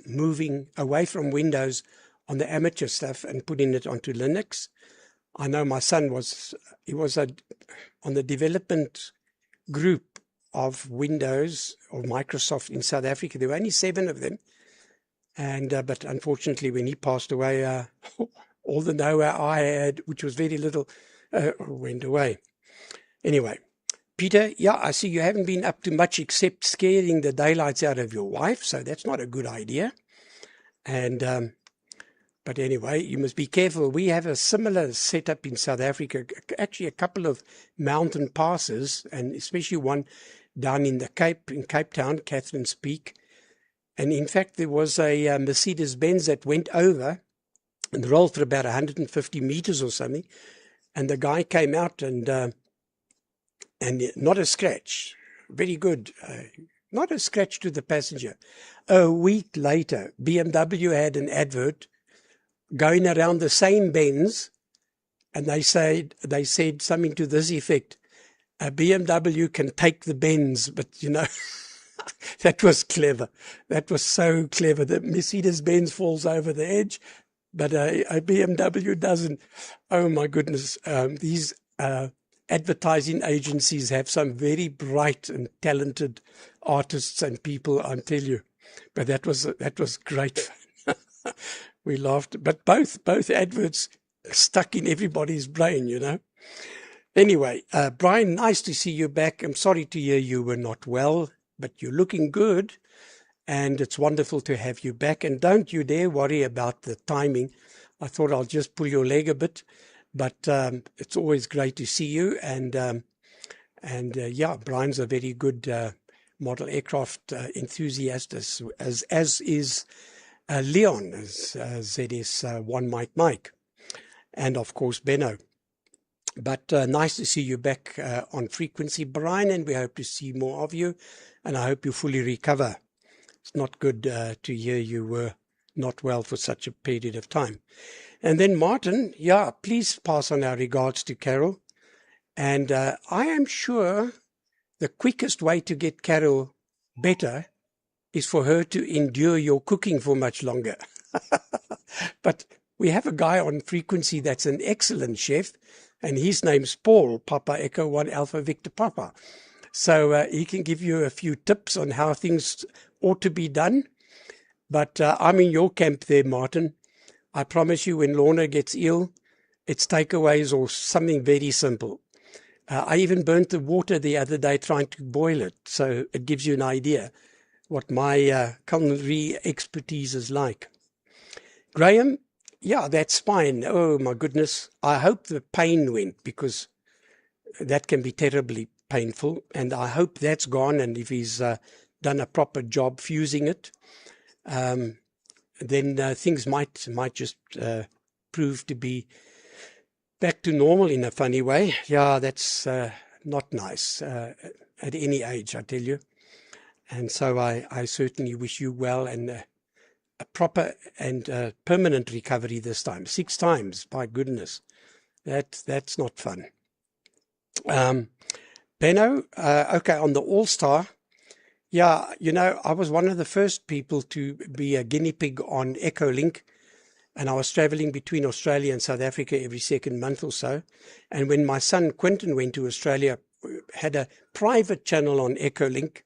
moving away from Windows on the amateur stuff and putting it onto Linux. I know my son was on the development group of Windows or Microsoft in South Africa. There were only 7 of them. And but unfortunately, when he passed away, all the know-how I had, which was very little, went away. Anyway, Peter, yeah, I see you haven't been up to much except scaring the daylights out of your wife, so that's not a good idea. And but anyway, you must be careful. We have a similar setup in South Africa, actually a couple of mountain passes, and especially one down in Cape Town, Catherine's Peak. And in fact, there was a Mercedes-Benz that went over and rolled for about 150 meters or something. And the guy came out and not a scratch. Very good. Not a scratch to the passenger. A week later, BMW had an advert going around the same Benz, and they said something to this effect: a BMW can take the Benz, but you know, that was clever. That was so clever. The Mercedes-Benz falls over the edge, but a BMW doesn't. Oh my goodness! These advertising agencies have some very bright and talented artists and people, I tell you. But that was great. We laughed, but both adverts stuck in everybody's brain, you know. Anyway, Brian, nice to see you back. I'm sorry to hear you were not well, but you're looking good, and it's wonderful to have you back. And don't you dare worry about the timing. I thought I'll just pull your leg a bit, but it's always great to see you. And yeah, Brian's a very good model aircraft enthusiast, as is Leon, as ZS One Mike, and of course Benno. But nice to see you back on frequency, Brian, and we hope to see more of you, and I hope you fully recover. It's not good to hear you were not well for such a period of time. And then Martin, yeah, please pass on our regards to Carol. And I am sure the quickest way to get Carol better is for her to endure your cooking for much longer. But we have a guy on frequency that's an excellent chef, and his name's Paul, Papa Echo 1 Alpha Victor Papa. So he can give you a few tips on how things ought to be done. But I'm in your camp there, Martin. I promise you, when Lorna gets ill, it's takeaways or something very simple. I even burnt the water the other day trying to boil it, so it gives you an idea what my culinary expertise is like. Graham, yeah, that's fine. Oh, my goodness. I hope the pain went, because that can be terribly painful, and I hope that's gone, and if he's done a proper job fusing it, then things might just prove to be back to normal in a funny way. Yeah, that's not nice at any age, I tell you. And so I certainly wish you well, and a proper and permanent recovery this time. 6 times, by goodness. That's not fun. Benno, okay, on the All-Star, yeah, you know, I was one of the first people to be a guinea pig on Echolink, and I was traveling between Australia and South Africa every second month or so. And when my son Quentin went to Australia, had a private channel on Echolink,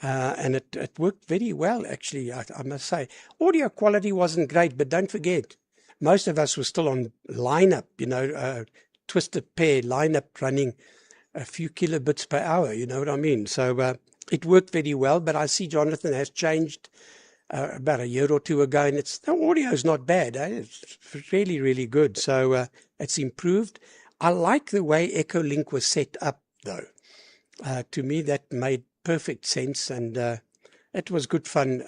and it worked very well, actually, I must say. Audio quality wasn't great, but don't forget, most of us were still on lineup, you know, twisted pair lineup running a few kilobits per hour, you know what I mean? So it worked very well, but I see Jonathan has changed about a year or two ago, and the audio is not bad. It's really, really good. So it's improved. I like the way Echolink was set up, though. To me, that made perfect sense, and it was good fun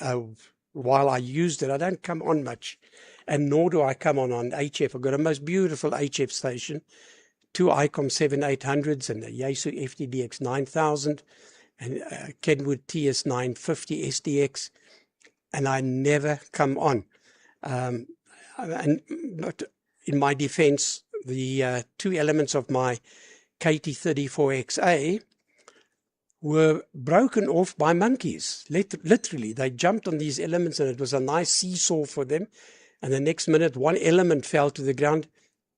while I used it. I don't come on much, and nor do I come on HF. I've got a most beautiful HF station, 2 ICOM 7800s and a Yaesu FTDX 9000 and Kenwood TS 950 SDX, and I never come on. But in my defense, the 2 elements of my KT34XA were broken off by monkeys. Literally, they jumped on these elements, and it was a nice seesaw for them. And the next minute, one element fell to the ground.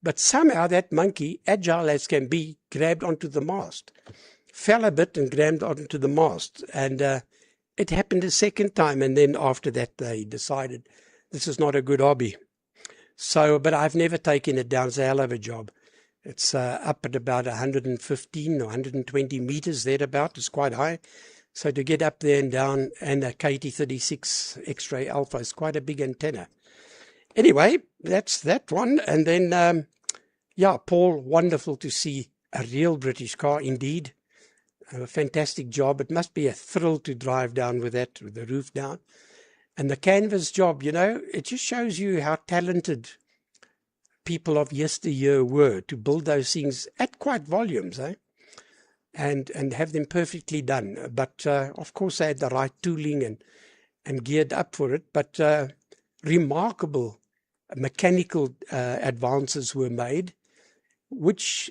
But somehow that monkey, agile as can be, grabbed onto the mast. fell a bit and grammed onto the mast, and it happened a second time, and then after that they decided this is not a good hobby. So, but I've never taken it down. It's a hell of a job. It's up at about 115 or 120 meters, thereabout. It's quite high. So to get up there and down, and a KT-36 X-ray Alpha is quite a big antenna. Anyway, that's that one. And then, yeah, Paul, wonderful to see a real British car indeed. A fantastic job. It must be a thrill to drive down with that, with the roof down. And the canvas job, you know, it just shows you how talented people of yesteryear were to build those things at quite volumes, and have them perfectly done. But of course they had the right tooling and geared up for it. But remarkable mechanical advances were made, which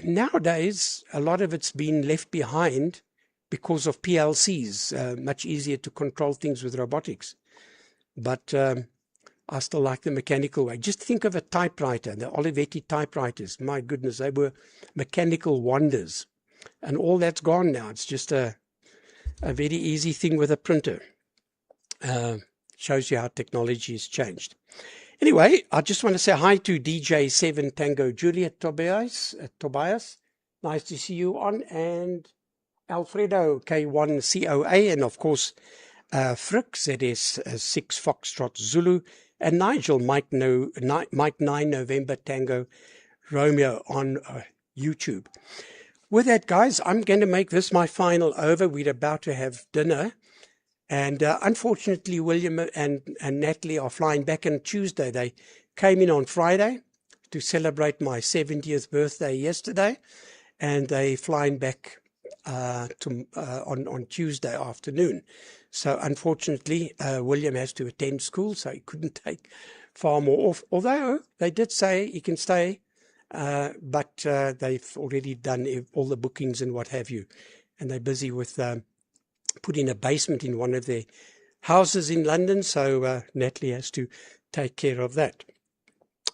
nowadays a lot of it's been left behind because of PLCs, much easier to control things with robotics. But I still like the mechanical way. Just think of a typewriter, the Olivetti typewriters. My goodness, they were mechanical wonders. And all that's gone now. It's just a very easy thing with a printer. Shows you how technology has changed. Anyway, I just want to say hi to DJ 7 Tango Juliet Tobias. Nice to see you on. And Alfredo K1 COA. And of course, Frick ZS 6 Foxtrot Zulu. And Nigel Mike 9 November Tango Romeo on YouTube. With that, guys, I'm going to make this my final over. We're about to have dinner. And unfortunately, William and Natalie are flying back on Tuesday. They came in on Friday to celebrate my 70th birthday yesterday. And they're flying back on Tuesday afternoon. So unfortunately, William has to attend school, so he couldn't take far more off. Although they did say he can stay, but they've already done all the bookings and what have you. And they're busy with putting a basement in one of their houses in London, so Natalie has to take care of that.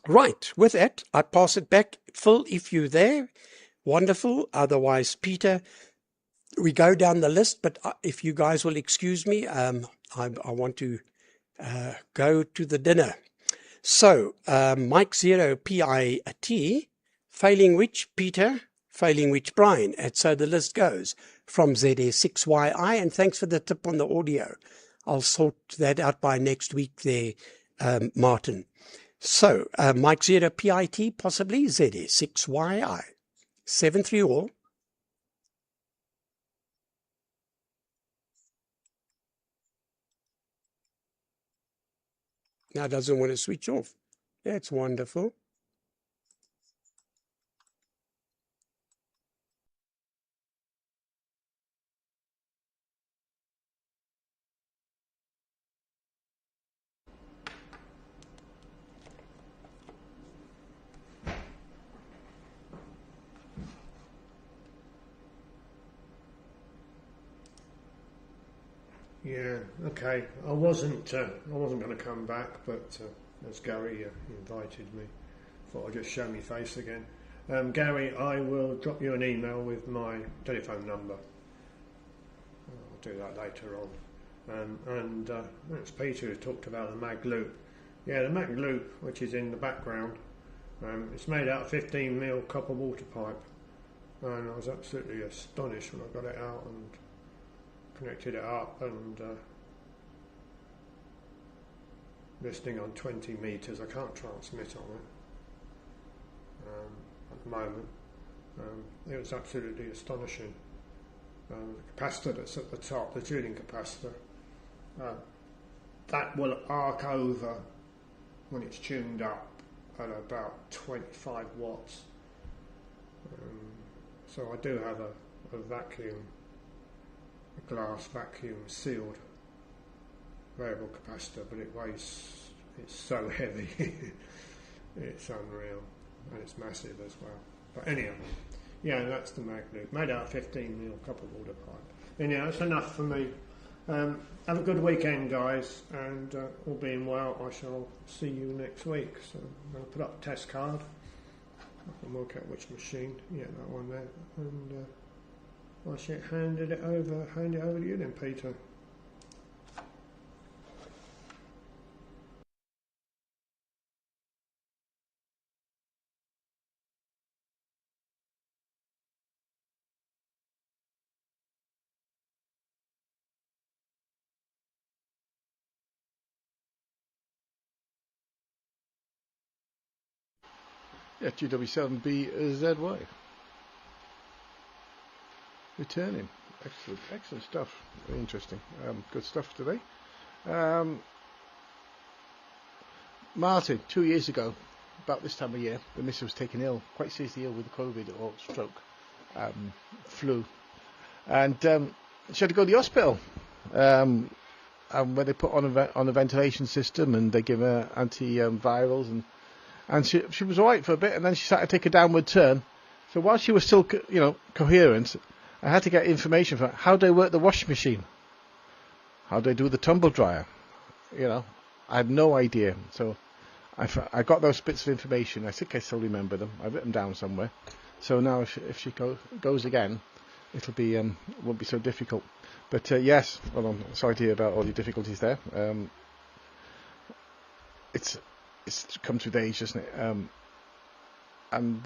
Right, with that, I pass it back. Phil, if you're there, wonderful. Otherwise, Peter, we go down the list, but if you guys will excuse me, I want to go to the dinner. So, Mike 0 PIT, failing which Peter, failing which Brian. And so the list goes from ZS6YI, and thanks for the tip on the audio. I'll sort that out by next week there, Martin. So, Mike 0 PIT, possibly ZS6YI. 7-3 all. Now doesn't want to switch off. That's wonderful. Yeah, okay. I wasn't going to come back, but as Gary invited me, thought I'd just show my face again. Gary, I will drop you an email with my telephone number. I'll do that later on. And that's Peter who talked about the mag loop. Yeah, the mag loop, which is in the background, it's made out of 15mm copper water pipe, and I was absolutely astonished when I got it out and connected it up, and this thing on 20 meters. I can't transmit on it at the moment. It was absolutely astonishing. The capacitor that's at the top, the tuning capacitor, that will arc over when it's tuned up at about 25 watts. So I do have a vacuum, a glass vacuum sealed variable capacitor, but it weighs, it's so heavy, it's unreal, and it's massive as well. But anyhow, yeah, that's the mag loop, made out of 15mm copper water pipe. Anyhow, that's enough for me. Have a good weekend, guys, and all being well, I shall see you next week. So I'm going to put up a test card. I can work out which machine. Yeah, that one there. And I should hand it over to you then, Peter. Yeah, GW7BZY. Returning. Excellent stuff. Very interesting. Good stuff today. Martin, 2 years ago, about this time of year, the missus was taken ill, quite seriously ill with COVID or stroke, flu, and she had to go to the hospital. And where they put on a ventilation system, and they give her antivirals, and she was all right for a bit, and then she started to take a downward turn. So while she was still, coherent, I had to get information from her. How do I work the washing machine? How do I do the tumble dryer? I had no idea. So I got those bits of information. I think I still remember them. I've written them down somewhere. So now if she goes again, it'll be won't be so difficult. But yes, well, I'm sorry to hear about all the difficulties there. It's comes with age, doesn't it? And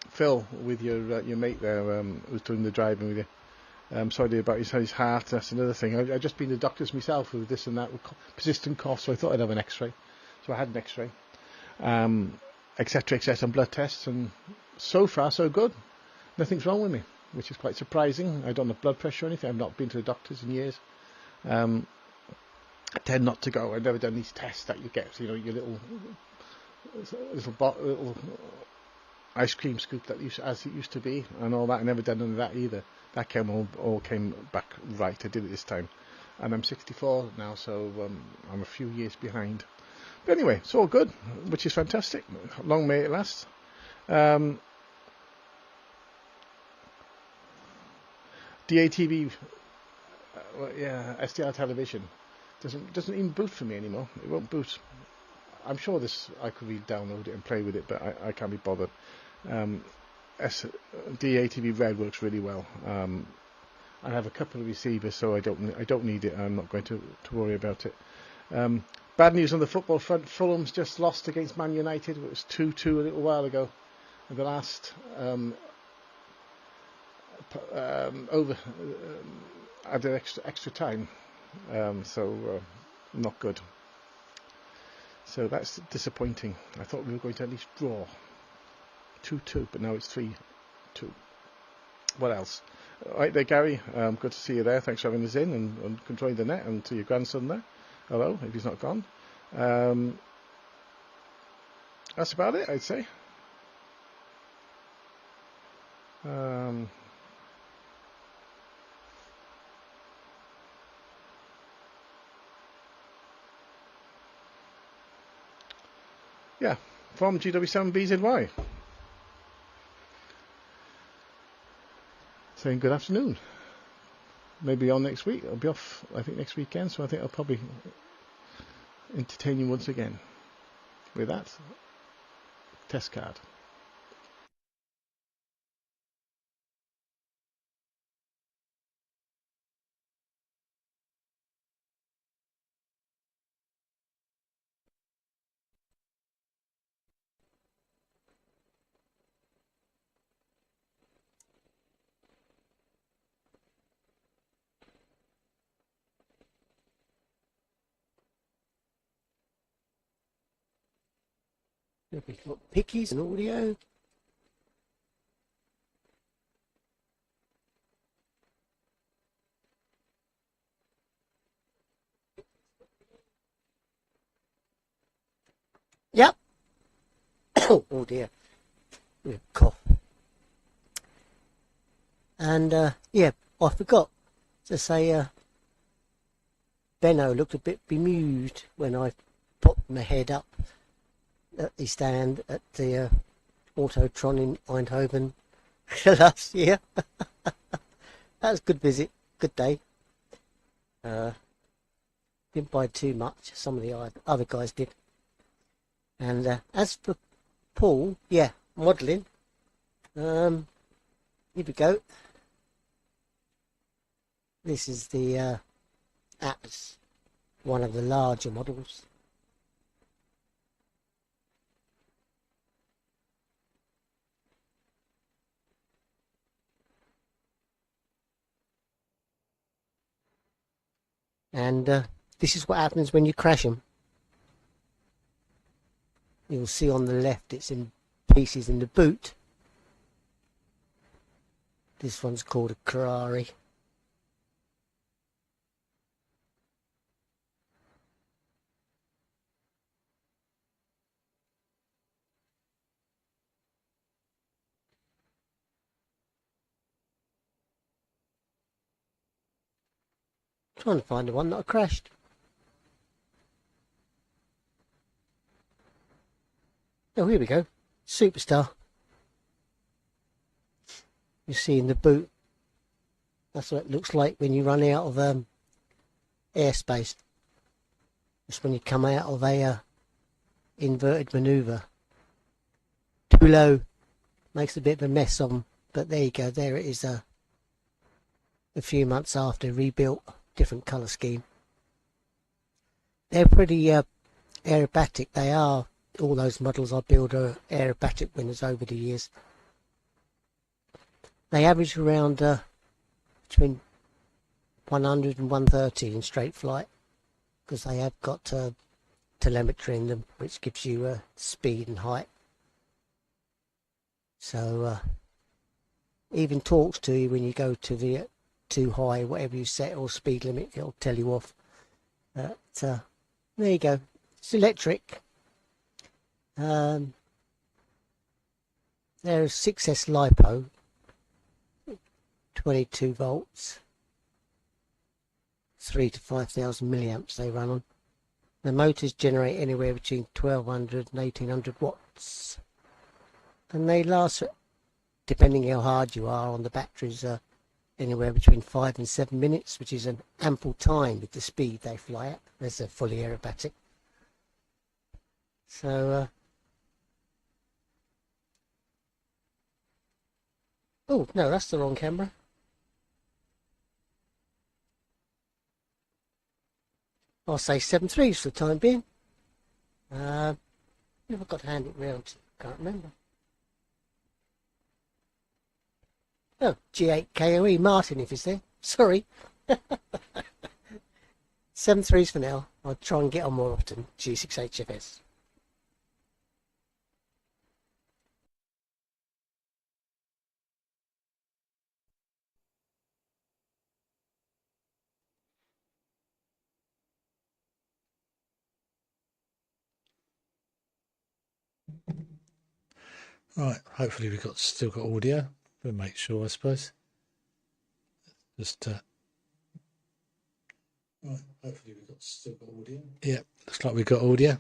Phil, with your mate there, who's doing the driving with you. Sorry to hear about his heart. That's another thing. I've just been to the doctors myself with this and that, with persistent cough. So I thought I'd have an X-ray. So I had an X-ray, etc., and blood tests, and so far so good. Nothing's wrong with me, which is quite surprising. I don't have blood pressure or anything. I've not been to the doctors in years. I tend not to go. I've never done these tests that you get, your little ice cream scoop as it used to be, and all that. I never done none of that either. That all came back right. I did it this time, and I'm 64 now, so I'm a few years behind. But anyway, it's all good, which is fantastic. Long may it last. DATV, SDR television doesn't even boot for me anymore. It won't boot. I'm sure I could re-download it and play with it, but I can't be bothered. DATV Red works really well. I have a couple of receivers, so I don't need it. I'm not going to worry about it. Bad news on the football front. Fulham's just lost against Man United. It was 2-2 a little while ago. The last added extra time. So not good. So that's disappointing. I thought we were going to at least draw 2-2, but now it's 3-2. What else? All right there, Gary. Good to see you there. Thanks for having us in and controlling the net, and to your grandson there. Hello, if he's not gone. That's about it, I'd say. Yeah, from GW7BZY. Saying good afternoon. Maybe on next week. I'll be off, I think, next weekend, so I think I'll probably entertain you once again with that test card. We've got pickies and audio. Yep. Oh dear. Cough. And yeah, I forgot to say Benno looked a bit bemused when I popped my head up at the stand at the Autotron in Eindhoven last year. That was a good visit, good day. Didn't buy too much, some of the other guys did. And as for Paul, yeah, modelling. Here we go. This is the Atlas, one of the larger models. And this is what happens when you crash them. You'll see on the left it's in pieces in the boot. This one's called a Ferrari. Trying to find the one that I crashed. Oh, here we go. Superstar. You see in the boot. That's what it looks like when you run out of airspace. That's when you come out of a inverted manoeuvre. Too low. Makes a bit of a mess of them. But there you go. There it is. A few months after, rebuilt, different colour scheme. They're pretty aerobatic. They are. All those models I build are aerobatic winners over the years. They average around between 100 and 130 in straight flight, because they have got telemetry in them, which gives you speed and height. So even talks to you when you go to the too high, whatever you set, or speed limit, it'll tell you off. But there you go. It's electric. There's 6S LiPo, 22 volts, 3 to 5,000 milliamps they run on. The motors generate anywhere between 1200 and 1800 watts, and they last, depending how hard you are on the batteries, anywhere between 5 and 7 minutes, which is an ample time with the speed they fly at. As they're fully aerobatic. So oh no, that's the wrong camera. I'll say 7.3s for the time being. Never got to hand it round. Can't remember. Oh, G8 KOE Martin, if he's there. Sorry. 7.3s for now. I'll try and get on more often. G6HFS. Right, hopefully we've still got audio. We'll make sure, I suppose. Just right, hopefully we've still got audio. Yeah, looks like we've got audio.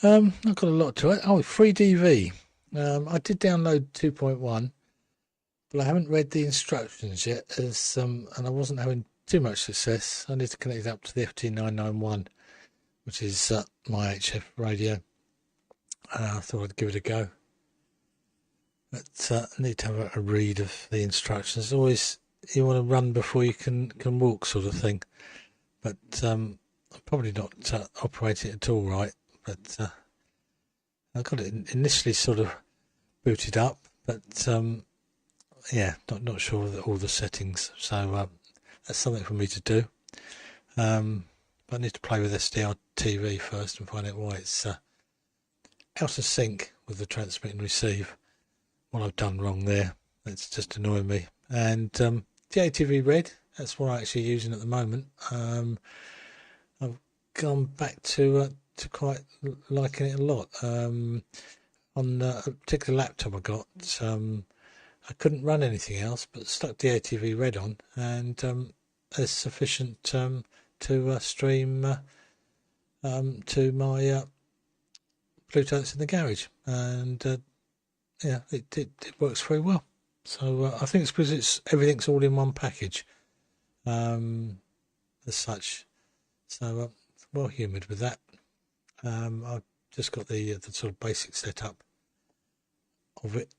I've got a lot to it. Oh, FreeDV. I did download 2.1, but I haven't read the instructions yet, and I wasn't having too much success. I need to connect it up to the FT991, which is my HF radio. I thought I'd give it a go. But I need to have a read of the instructions. Always, you want to run before you can walk, sort of thing. But I'm probably not operating it at all right. But I got it initially sort of booted up, but yeah, not sure of all the settings. So that's something for me to do. But I need to play with SDR-TV first and find out why it's out of sync with the transmit and receive. What I've done wrong there. It's just annoying me. And DATV Red, that's what I'm actually using at the moment. I've gone back to quite liking it a lot. On a particular laptop I got, I couldn't run anything else but stuck DATV Red on, and there's sufficient to stream to my Bluetooth in the garage, and yeah, it works very well. So I think it's because everything's all in one package, as such. So well humoured with that. I've just got the sort of basic setup of it,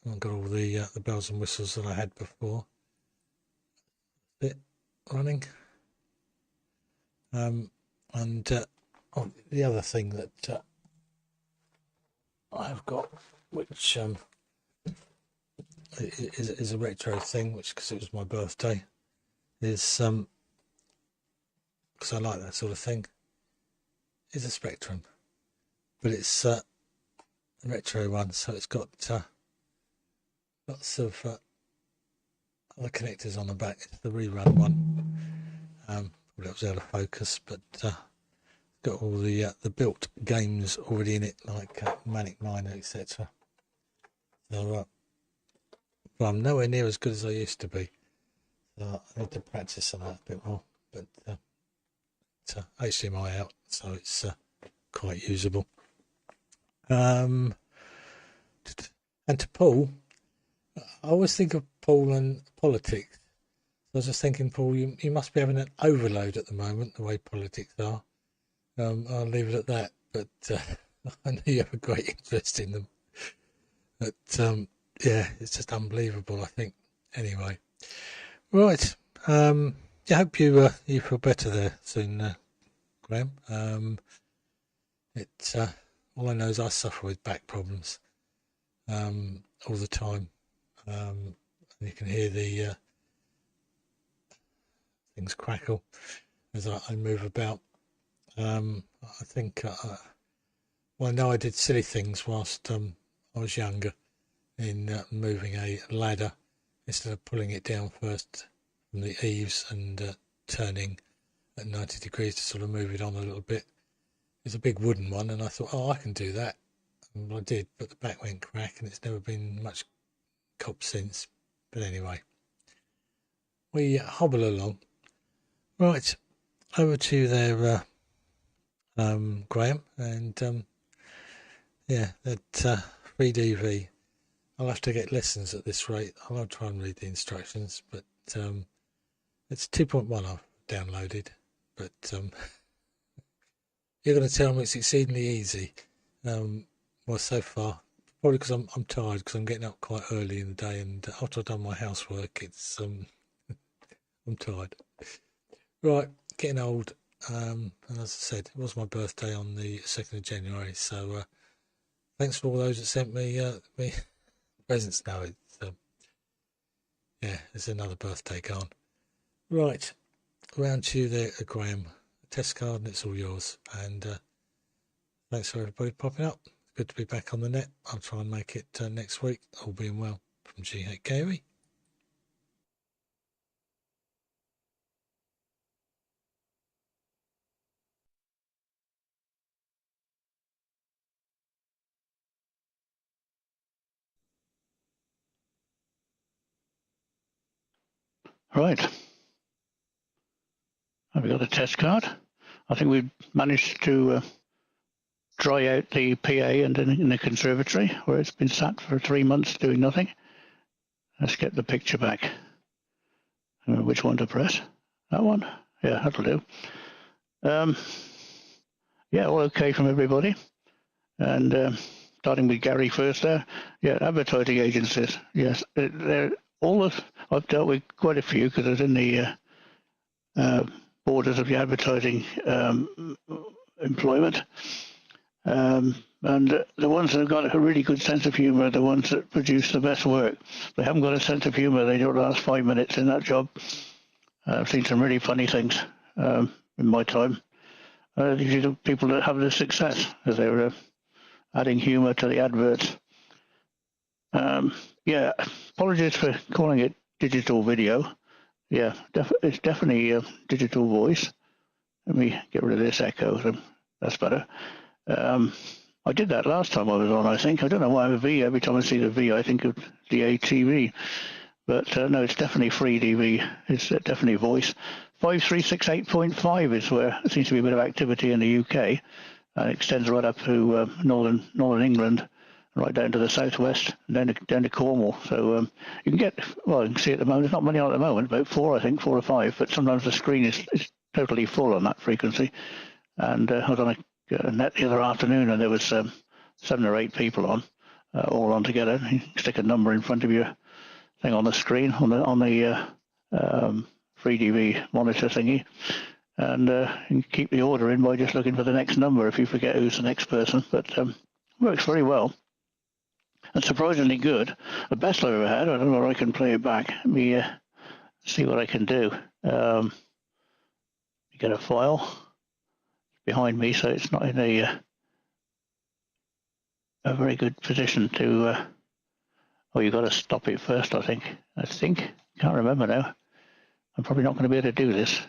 I've got all the bells and whistles that I had before. It running. And the other thing that I've got, which is a retro thing, which because it was my birthday, is because I like that sort of thing, is a Spectrum, but it's a retro one, so it's got lots of other connectors on the back. It's the rerun one. Probably it was out of focus, but got all the built games already in it, like Manic Miner, etc. So, but I'm nowhere near as good as I used to be. So I need to practice on that a bit more. But it's HDMI out, so it's quite usable. And to Paul, I always think of Paul and politics. So I was just thinking, Paul, you must be having an overload at the moment, the way politics are. I'll leave it at that, but I know you have a great interest in them. But yeah, it's just unbelievable, I think. Anyway, right. I hope you feel better there soon, Graham. It's all I know is I suffer with back problems all the time, and you can hear the things crackle as I move about. I think well, I know I did silly things whilst I was younger in moving a ladder instead of pulling it down first from the eaves and turning at 90 degrees to sort of move it on a little bit. It's a big wooden one, and I thought, oh, I can do that. And I did, but the back went crack, and it's never been much cop since. But anyway, we hobble along. Right, over to you there, Graham, and yeah, that free DV. I'll have to get lessons at this rate. I'll try and read the instructions, but it's 2.1 I've downloaded. But you're going to tell me it's exceedingly easy. Well, so far, probably because I'm tired, because I'm getting up quite early in the day, and after I've done my housework, it's I'm tired. Right, getting old. And as I said, it was my birthday on the 2nd of January, so thanks for all those that sent me me presents now. It's yeah, there's another birthday gone. Right, round to you there, Graham. Test card, and it's all yours. And thanks for everybody popping up. Good to be back on the net. I'll try and make it next week, all being well, from GHKE. Right. Have we got a test card? I think we've managed to dry out the PA and in the conservatory where it's been sat for 3 months doing nothing. Let's get the picture back. Which one to press? That one? Yeah, that'll do. Yeah, all okay from everybody. And starting with Gary first there. Yeah, advertising agencies. Yes, they're all of, I've dealt with quite a few because I was in the borders of the advertising employment. And the ones that have got a really good sense of humour are the ones that produce the best work. If they haven't got a sense of humour, they don't last 5 minutes in that job. I've seen some really funny things in my time. These are the people that have the success as they're adding humour to the adverts. Yeah, apologies for calling it digital video. Yeah, it's definitely digital voice. Let me get rid of this echo. So that's better. I did that last time I was on, I think. I don't know why I'm a V. Every time I see the V, I think of DATV. But no, it's definitely free DV. It's definitely voice. 5368.5 is where there seems to be a bit of activity in the UK. And it extends right up to northern England, right down to the southwest, down to Cornwall. So you can get, well, you can see at the moment, there's not many on at the moment, about 4, I think, 4 or 5. But sometimes the screen is totally full on that frequency. And I was on a net the other afternoon, and there was 7 or 8 people on. all on together. You stick a number in front of your thing on the screen on the 3DV monitor thingy, and you can keep the order in by just looking for the next number if you forget who's the next person. But works very well and surprisingly good. The best I've ever had. I don't know if I can play it back. Let me see what I can do. You get a file behind me, so it's not in a very good position to. Oh, you've got to stop it first, I think. Can't remember now. I'm probably not going to be able to do this.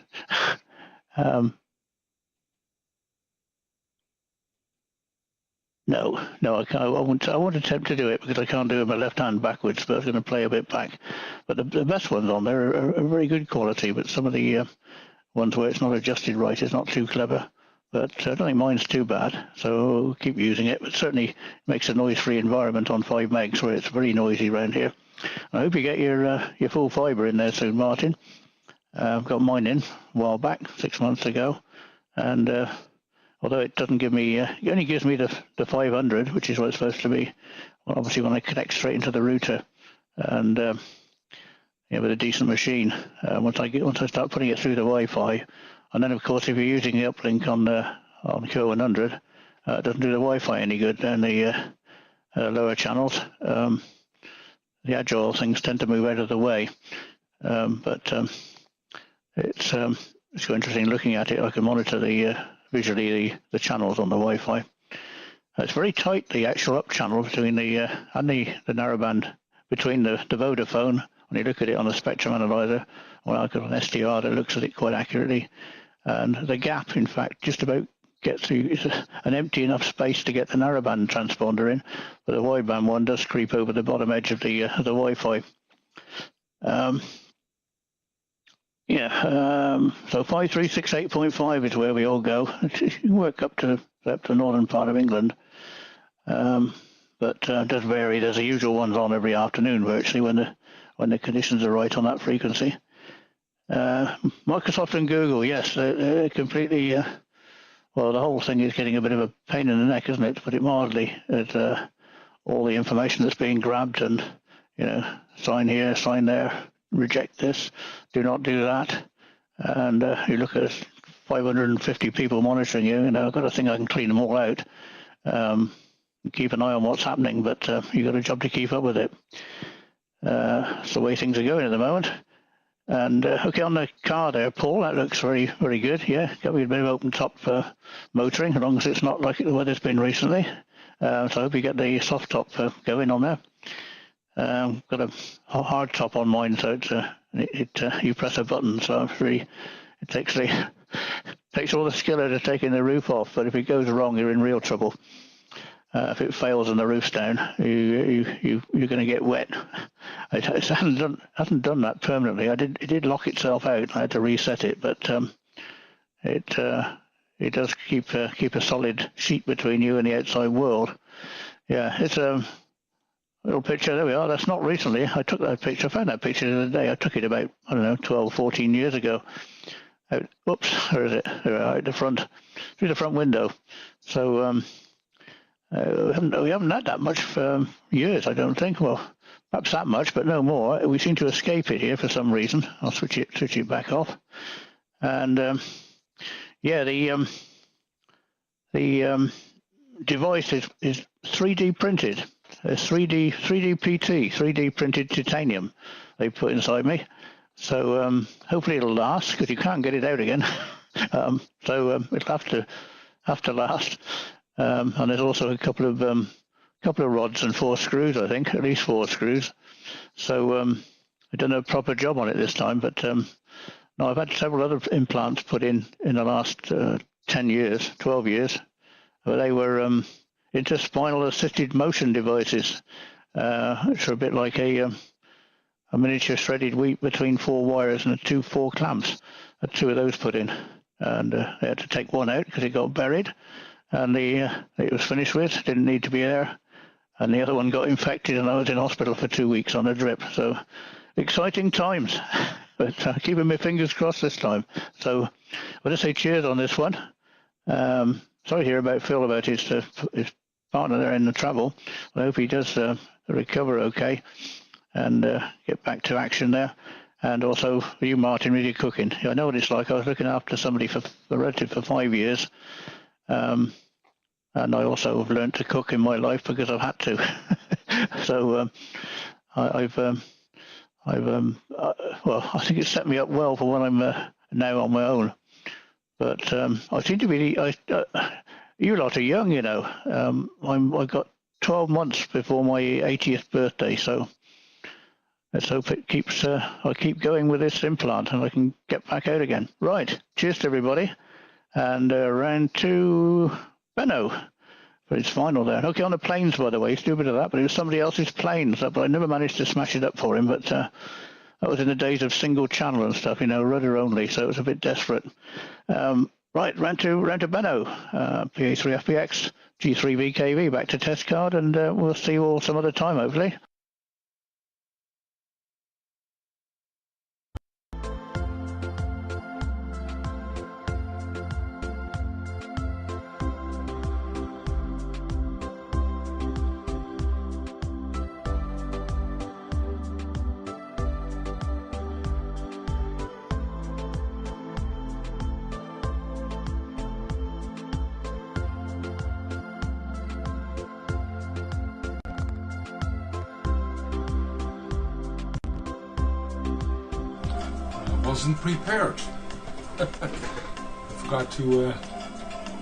No, I can't. I won't attempt to do it because I can't do it with my left hand backwards, but I was going to play a bit back. But the best ones on there are very good quality, but some of the ones where it's not adjusted right is not too clever. But I don't think mine's too bad, so I'll keep using it. But certainly makes a noise-free environment on 5 megs where it's very noisy around here. I hope you get your full fibre in there soon, Martin. I've got mine in a while back, 6 months ago, and although it doesn't give me, it only gives me the 500, which is what it's supposed to be. Well, obviously, when I connect straight into the router, and with a decent machine, once I start putting it through the Wi-Fi, and then of course if you're using the uplink on QO-100, it doesn't do the Wi-Fi any good down the lower channels. The agile things tend to move out of the way, but it's so interesting looking at it. I can monitor visually the channels on the Wi-Fi. It's very tight, the actual up channel between the narrowband between the Vodafone. When you look at it on the spectrum analyzer, or I've got an SDR that looks at it quite accurately, and the gap, in fact, just about gets to an empty enough space to get the narrowband transponder in, but the wideband one does creep over the bottom edge of the Wi-Fi. So 5368.5 is where we all go. You can work up to the northern part of England, but it does vary. There's the usual ones on every afternoon virtually when the conditions are right on that frequency. Microsoft and Google, yes, they're completely. Well, the whole thing is getting a bit of a pain in the neck, isn't it, to put it mildly? All the information that's being grabbed and, sign here, sign there, reject this, do not do that. And you look at 550 people monitoring you, I've got to think I can clean them all out. Keep an eye on what's happening, but you've got a job to keep up with it. That's the way things are going at the moment. And okay, on the car there, Paul, that looks very, very good. Yeah, got me a bit of open top motoring, as long as it's not like the weather's been recently. So I hope you get the soft top going on there. Got a hard top on mine, so you press a button, so it takes all the skill out of taking the roof off. But if it goes wrong, you're in real trouble. If it fails and the roof's down, you're going to get wet. It hasn't done that permanently. It did lock itself out. I had to reset it, but it does keep a solid sheet between you and the outside world. Yeah, it's a little picture. There we are. That's not recently. I took that picture. I found that picture the other day. I took it about 12, 14 years ago. Whoops, where is it? There we are, out the front, through the front window. So. We haven't had that much for years, I don't think. Well, perhaps that much, but no more. We seem to escape it here for some reason. I'll switch it back off. And the device is 3D printed. It's 3D PT, 3D printed titanium they put inside me. So hopefully it'll last, because you can't get it out again. So it'll have to last. And there's also a couple of rods and 4 screws, I think, at least 4 screws. So I've done a proper job on it this time. But no, I've had several other implants put in the last 10 years, 12 years. But they were interspinal assisted motion devices, which are a bit like a miniature threaded wheat between 4 wires and 4 clamps. I had 2 of those put in, and they had to take one out because it got buried. And it was finished with, didn't need to be there. And the other one got infected, and I was in hospital for 2 weeks on a drip. So exciting times, but keeping my fingers crossed this time. So I'll just say cheers on this one. Sorry to hear about Phil about his partner there in the trouble. I hope he does recover okay and get back to action there. And also for you, Martin, with your cooking. Yeah, I know what it's like. I was looking after somebody for a relative for 5 years. And I also have learned to cook in my life because I've had to. So I've well, I think it's set me up well for when I'm now on my own. But I seem to be, you lot are young, you know. I've got 12 months before my 80th birthday, so let's hope it keeps. I keep going with this implant and I can get back out again. Right, cheers to everybody, and round to Benno for his final there. Okay, on the planes, by the way, still a bit of that, but it was somebody else's planes. But I never managed to smash it up for him. But that was in the days of single channel and stuff, you know, rudder only. So it was a bit desperate. Right, round to Benno, PA3FPX, G3VKV, back to test card, and we'll see you all some other time, hopefully. Wasn't prepared. I forgot to.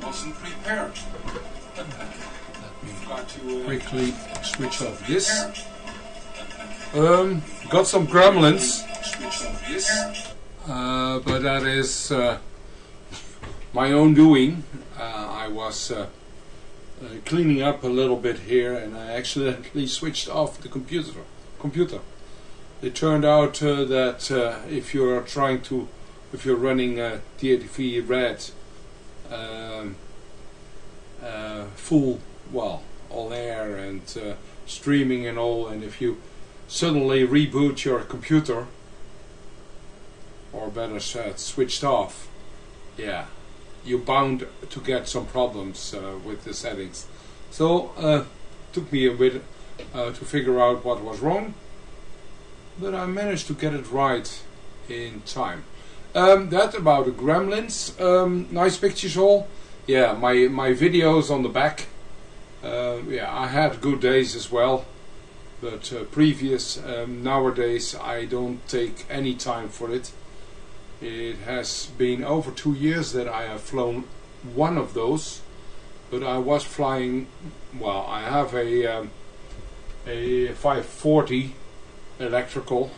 Wasn't prepared. Let me quickly switch off this. Got some gremlins. But that is my own doing. I was cleaning up a little bit here, and I accidentally switched off the computer. It turned out that if you're running DATV Red full, well, all air and streaming and all, and if you suddenly reboot your computer, or better said, switched off, yeah, you're bound to get some problems with the settings. So took me a bit to figure out what was wrong. But I managed to get it right in time. That about the gremlins. Nice pictures all. Yeah, my videos on the back. Yeah, I had good days as well. But nowadays I don't take any time for it. It has been over 2 years that I have flown one of those. But I was flying, well, I have a 540 electrical,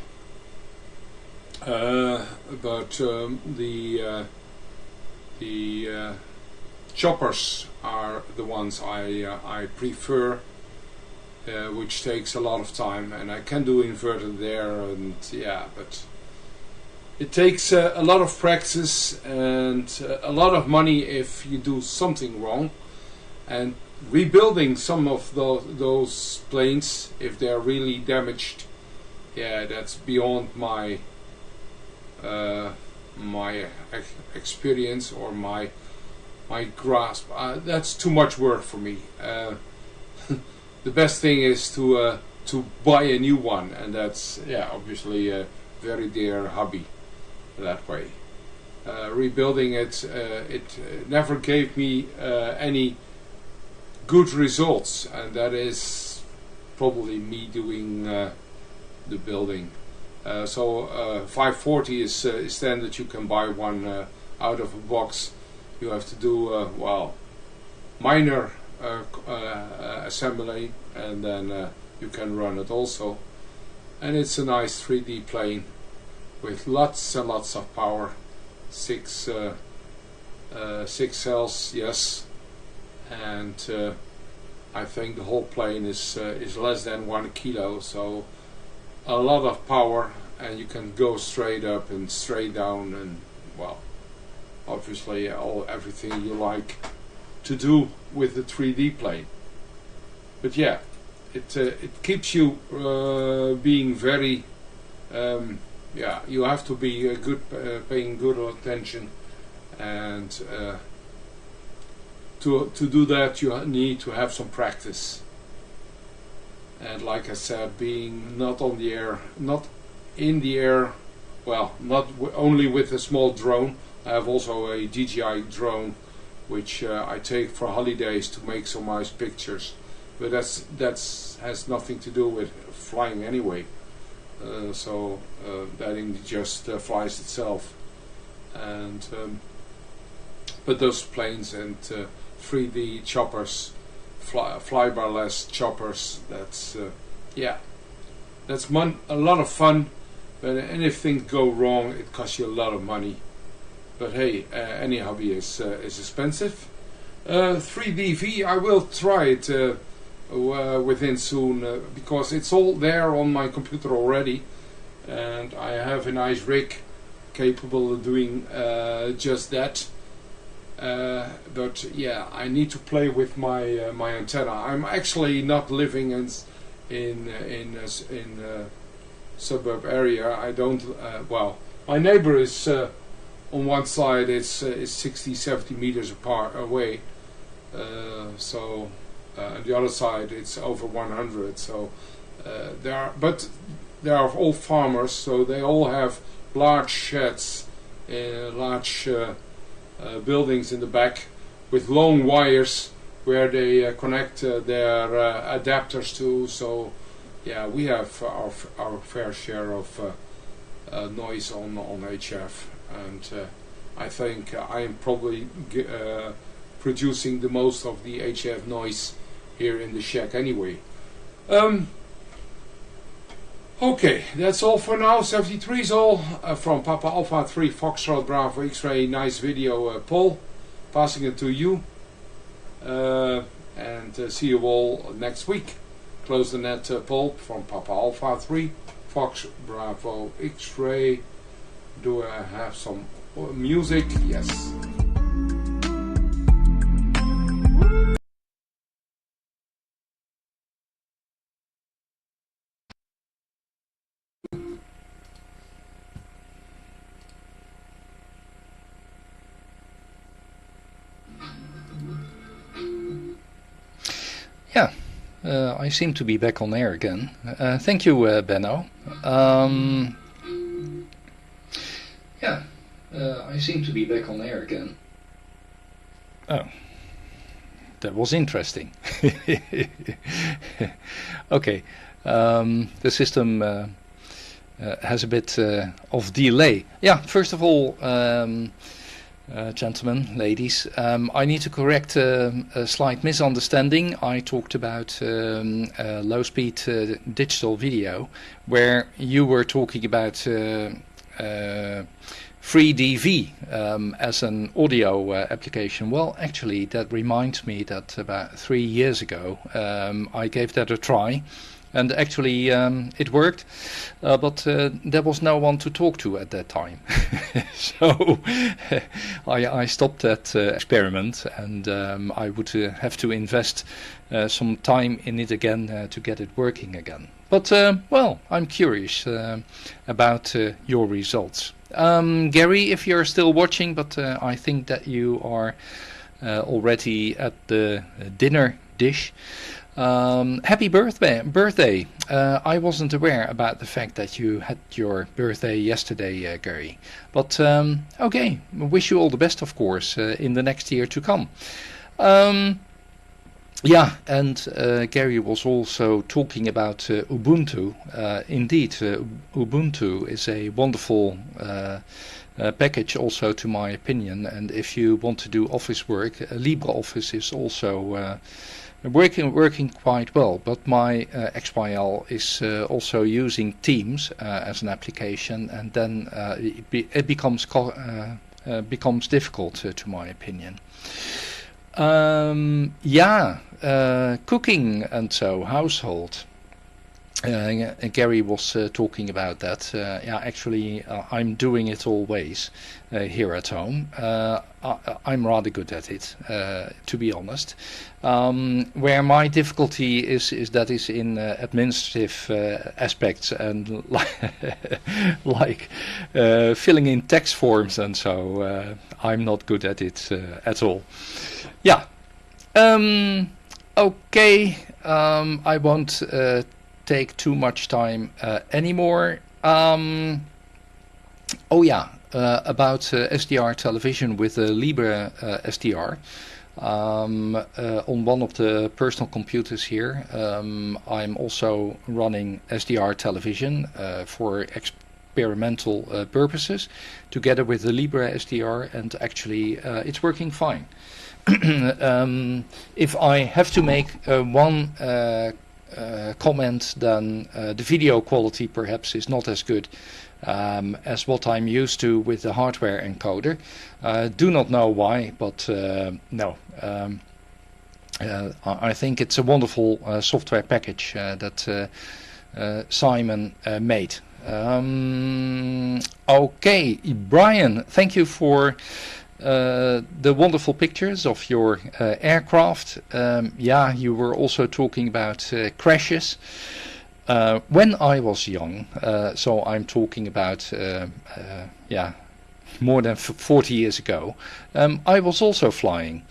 but the choppers are the ones I prefer, which takes a lot of time, and I can do inverted there, and yeah, but it takes a lot of practice and a lot of money if you do something wrong, and rebuilding some of those planes if they're really damaged. Yeah, that's beyond my experience or my grasp. That's too much work for me. The best thing is to buy a new one, and that's, yeah, obviously a very dear hobby that way. Rebuilding it, it never gave me any good results, and that is probably me doing the building. So 540 is standard. You can buy one out of a box. You have to do well, minor assembly, and then you can run it also. And it's a nice 3D plane with lots and lots of power. Six cells, yes, and I think the whole plane is less than 1 kilo, so a lot of power, and you can go straight up and straight down, and well, obviously everything you like to do with the 3D plane. But yeah, it keeps you being very yeah, you have to be paying good attention, and to do that, you need to have some practice. And like I said, being not on the air, not in the air, well, not only with a small drone. I have also a DJI drone, which I take for holidays to make some nice pictures. But that's has nothing to do with flying anyway. So that thing just flies itself. And but those planes and 3D choppers, fly-by-less choppers, that's yeah, that's a lot of fun. But if things go wrong, it costs you a lot of money. But hey, any hobby is expensive. 3DV, I will try it within soon, because it's all there on my computer already, and I have a nice rig capable of doing just that. But yeah, I need to play with my my antenna. I'm actually not living in suburb area. I don't. Well, my neighbor is on one side. It's 60-70 meters away. So the other side it's over 100. So there are all farmers. So they all have large sheds, large buildings in the back with long wires where they connect their adapters to. So yeah, we have our fair share of noise on HF, and I think I am probably producing the most of the HF noise here in the shack anyway. Okay, that's all for now. 73 is all from Papa Alpha 3 Foxtrot Bravo X-Ray. Nice video, Paul. Passing it to you. And see you all next week. Close the net, Paul, from Papa Alpha 3 Fox Bravo X-Ray. Do I have some music? Yes. Yeah, I seem to be back on air again. Thank you, Benno. Yeah, I seem to be back on air again. Oh, that was interesting. Okay, the system has a bit of delay. Yeah, first of all, gentlemen, ladies, I need to correct a slight misunderstanding. I talked about low-speed digital video, where you were talking about FreeDV as an audio application. Well, actually, that reminds me that about 3 years ago I gave that a try. And actually it worked, but there was no one to talk to at that time. So I stopped that experiment, and I would have to invest some time in it again to get it working again. But, well, I'm curious about your results. Gary, if you're still watching, but I think that you are already at the dinner dish. Happy birthday. I wasn't aware about the fact that you had your birthday yesterday, Gary. But okay, wish you all the best, of course, in the next year to come. Yeah, and Gary was also talking about Ubuntu. Indeed, Ubuntu is a wonderful package, also to my opinion. And if you want to do office work, LibreOffice is also working quite well, but my XYL is also using Teams as an application, and then it becomes difficult to my opinion. Yeah, cooking and so household. Gary was talking about that. Yeah, actually, I'm doing it always here at home. I'm rather good at it, to be honest. Where my difficulty is that is in administrative aspects, and like filling in tax forms, and so I'm not good at it at all. Yeah. Okay, I won't take too much time anymore. Oh yeah, about SDR television with the Libre SDR. On one of the personal computers here, I'm also running SDR television for experimental purposes together with the Libre SDR, and actually it's working fine. If I have to make one comment, then the video quality perhaps is not as good as what I'm used to with the hardware encoder. Do not know why, but no. I think it's a wonderful software package that Simon made. Okay, Brian, thank you for the wonderful pictures of your aircraft. Yeah, you were also talking about crashes. When I was young, so I'm talking about yeah, more than 40 years ago, I was also flying,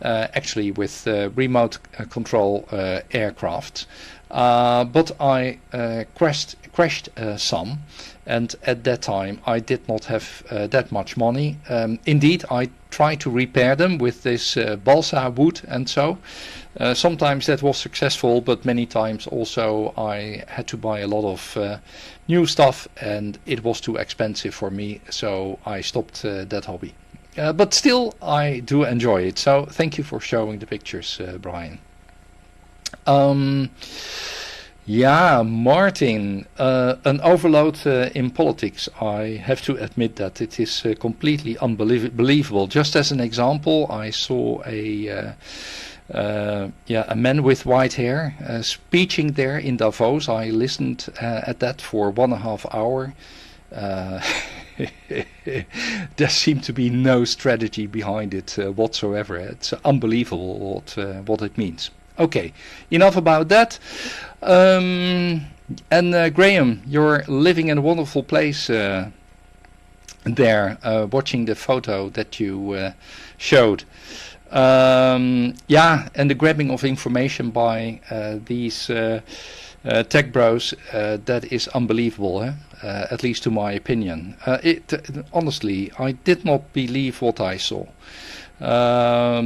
actually with remote control aircraft, but I crashed some, and at that time I did not have that much money. Indeed, I tried to repair them with this balsa wood and so. Sometimes that was successful, but many times also I had to buy a lot of new stuff, and it was too expensive for me, so I stopped that hobby. But still, I do enjoy it, so thank you for showing the pictures, Brian. Yeah, Martin, an overload in politics. I have to admit that it is completely unbelievable. Just as an example, I saw a man with white hair speeching there in Davos. I listened at that for 1.5 hours. There seemed to be no strategy behind it whatsoever. It's unbelievable what it means. Okay, enough about that. And Graham, you're living in a wonderful place there, watching the photo that you showed. Yeah, and the grabbing of information by these tech bros, that is unbelievable, at least to my opinion. Honestly, I did not believe what I saw. Yeah,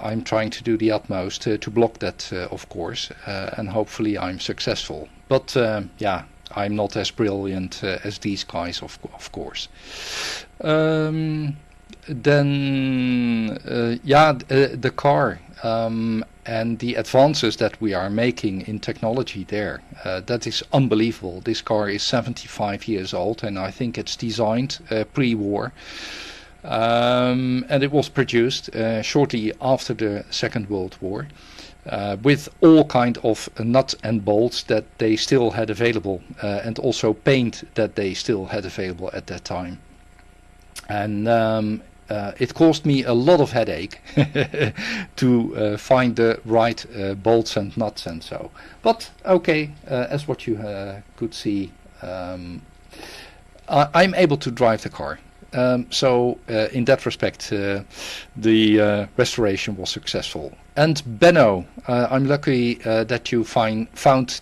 I'm trying to do the utmost to block that, of course, and hopefully I'm successful. But yeah, I'm not as brilliant as these guys, of course. Then, yeah, the car and the advances that we are making in technology there, that is unbelievable. This car is 75 years old, and I think it's designed pre-war. And it was produced shortly after the Second World War, with all kind of nuts and bolts that they still had available, and also paint that they still had available at that time. And it caused me a lot of headache to find the right bolts and nuts and so. But okay, as what you could see, I'm able to drive the car. So in that respect, the restoration was successful. And Benno, I'm lucky that you found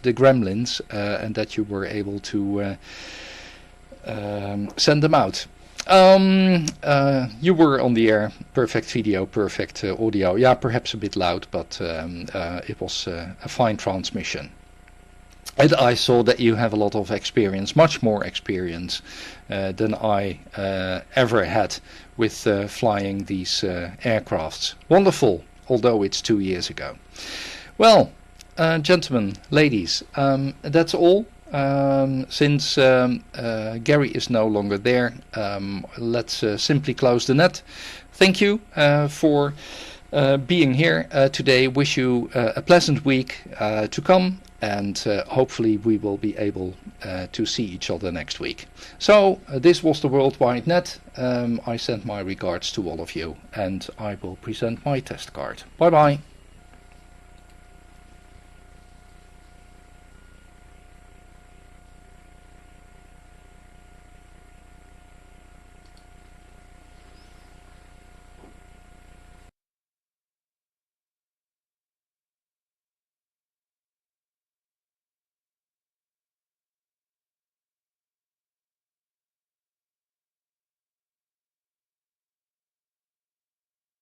the gremlins and that you were able to send them out. You were on the air, perfect video, perfect audio. Yeah, perhaps a bit loud, but it was a fine transmission. And I saw that you have a lot of experience, much more experience than I ever had with flying these aircrafts. Wonderful, although it's 2 years ago. Well, gentlemen, ladies, that's all. Since Gary is no longer there, let's simply close the net. Thank you for being here today. Wish you a pleasant week to come. And hopefully we will be able to see each other next week. So this was the Worldwide Net. I send my regards to all of you, and I will present my test card. Bye bye.